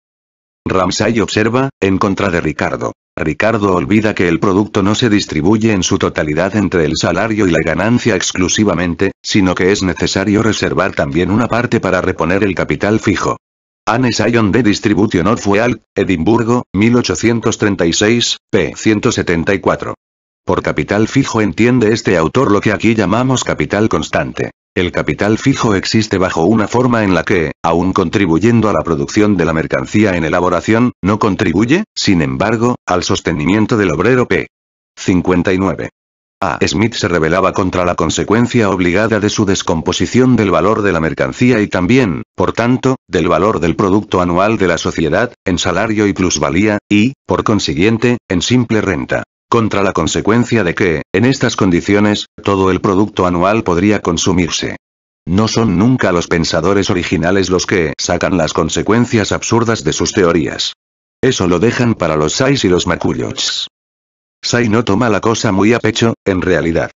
Ramsay observa, en contra de Ricardo. Ricardo olvida que el producto no se distribuye en su totalidad entre el salario y la ganancia exclusivamente, sino que es necesario reservar también una parte para reponer el capital fijo. An Essay on the Distribution of Wealth, Edimburgo, 1836, p. 174. Por capital fijo entiende este autor lo que aquí llamamos capital constante. El capital fijo existe bajo una forma en la que, aun contribuyendo a la producción de la mercancía en elaboración, no contribuye, sin embargo, al sostenimiento del obrero. p. 59. A. Smith se rebelaba contra la consecuencia obligada de su descomposición del valor de la mercancía y también, por tanto, del valor del producto anual de la sociedad, en salario y plusvalía, y, por consiguiente, en simple renta. Contra la consecuencia de que, en estas condiciones, todo el producto anual podría consumirse. No son nunca los pensadores originales los que sacan las consecuencias absurdas de sus teorías. Eso lo dejan para los Sayes y los McCullochs. Say no toma la cosa muy a pecho, en realidad.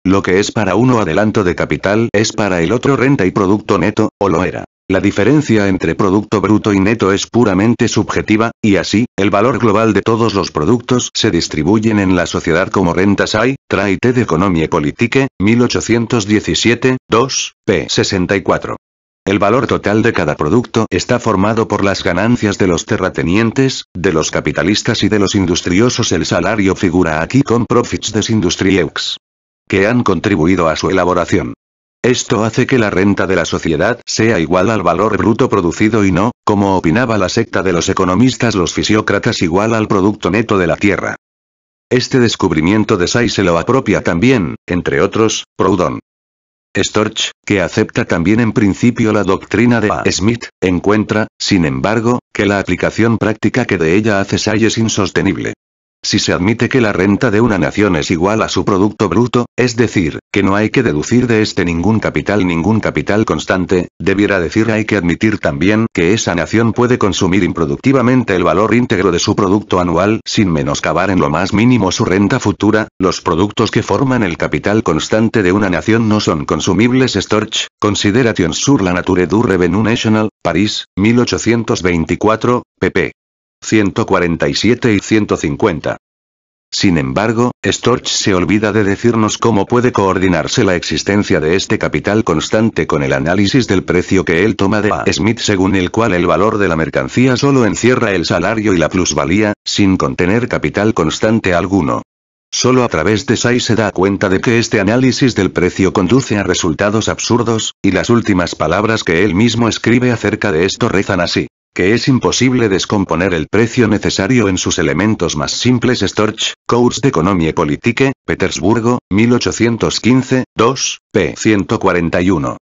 Lo que es para uno adelanto de capital es para el otro renta y producto neto, o lo era. La diferencia entre producto bruto y neto es puramente subjetiva, y así, el valor global de todos los productos se distribuyen en la sociedad como renta. Say, Traité d'Economie Politique, 1817, 2, p. 64. El valor total de cada producto está formado por las ganancias de los terratenientes, de los capitalistas y de los industriosos. El salario figura aquí con profits des industrieux, que han contribuido a su elaboración. Esto hace que la renta de la sociedad sea igual al valor bruto producido y no, como opinaba la secta de los economistas los fisiócratas, igual al producto neto de la tierra. Este descubrimiento de Say se lo apropia también, entre otros, Proudhon. Storch, que acepta también en principio la doctrina de A. Smith, encuentra, sin embargo, que la aplicación práctica que de ella hace Say es insostenible. Si se admite que la renta de una nación es igual a su producto bruto, es decir, que no hay que deducir de este ningún capital constante, debiera decir hay que admitir también que esa nación puede consumir improductivamente el valor íntegro de su producto anual sin menoscabar en lo más mínimo su renta futura. Los productos que forman el capital constante de una nación no son consumibles. Storch, Considerations sur la nature du revenu national, París, 1824, pp. 147 y 150. Sin embargo, Storch se olvida de decirnos cómo puede coordinarse la existencia de este capital constante con el análisis del precio que él toma de A. Smith, según el cual el valor de la mercancía solo encierra el salario y la plusvalía, sin contener capital constante alguno. Solo a través de Say se da cuenta de que este análisis del precio conduce a resultados absurdos, y las últimas palabras que él mismo escribe acerca de esto rezan así: que es imposible descomponer el precio necesario en sus elementos más simples. Storch, Cours d'Economie Politique, Petersburgo, 1815, 2, p. 141.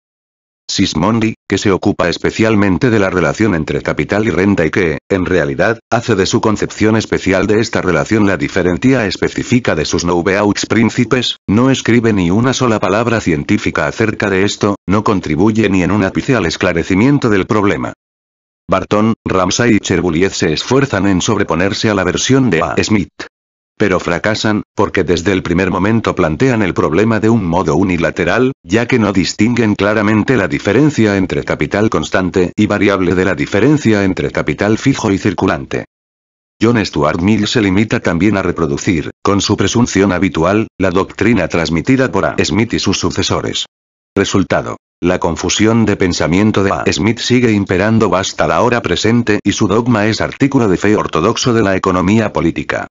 Sismondi, que se ocupa especialmente de la relación entre capital y renta y que, en realidad, hace de su concepción especial de esta relación la diferencia específica de sus Nouveaux Principes, no escribe ni una sola palabra científica acerca de esto, no contribuye ni en un ápice al esclarecimiento del problema. Barton, Ramsay y Cherbuliez se esfuerzan en sobreponerse a la versión de A. Smith. Pero fracasan, porque desde el primer momento plantean el problema de un modo unilateral, ya que no distinguen claramente la diferencia entre capital constante y variable de la diferencia entre capital fijo y circulante. John Stuart Mill se limita también a reproducir, con su presunción habitual, la doctrina transmitida por A. Smith y sus sucesores. Resultado. La confusión de pensamiento de A. Smith sigue imperando hasta la hora presente y su dogma es artículo de fe ortodoxo de la economía política.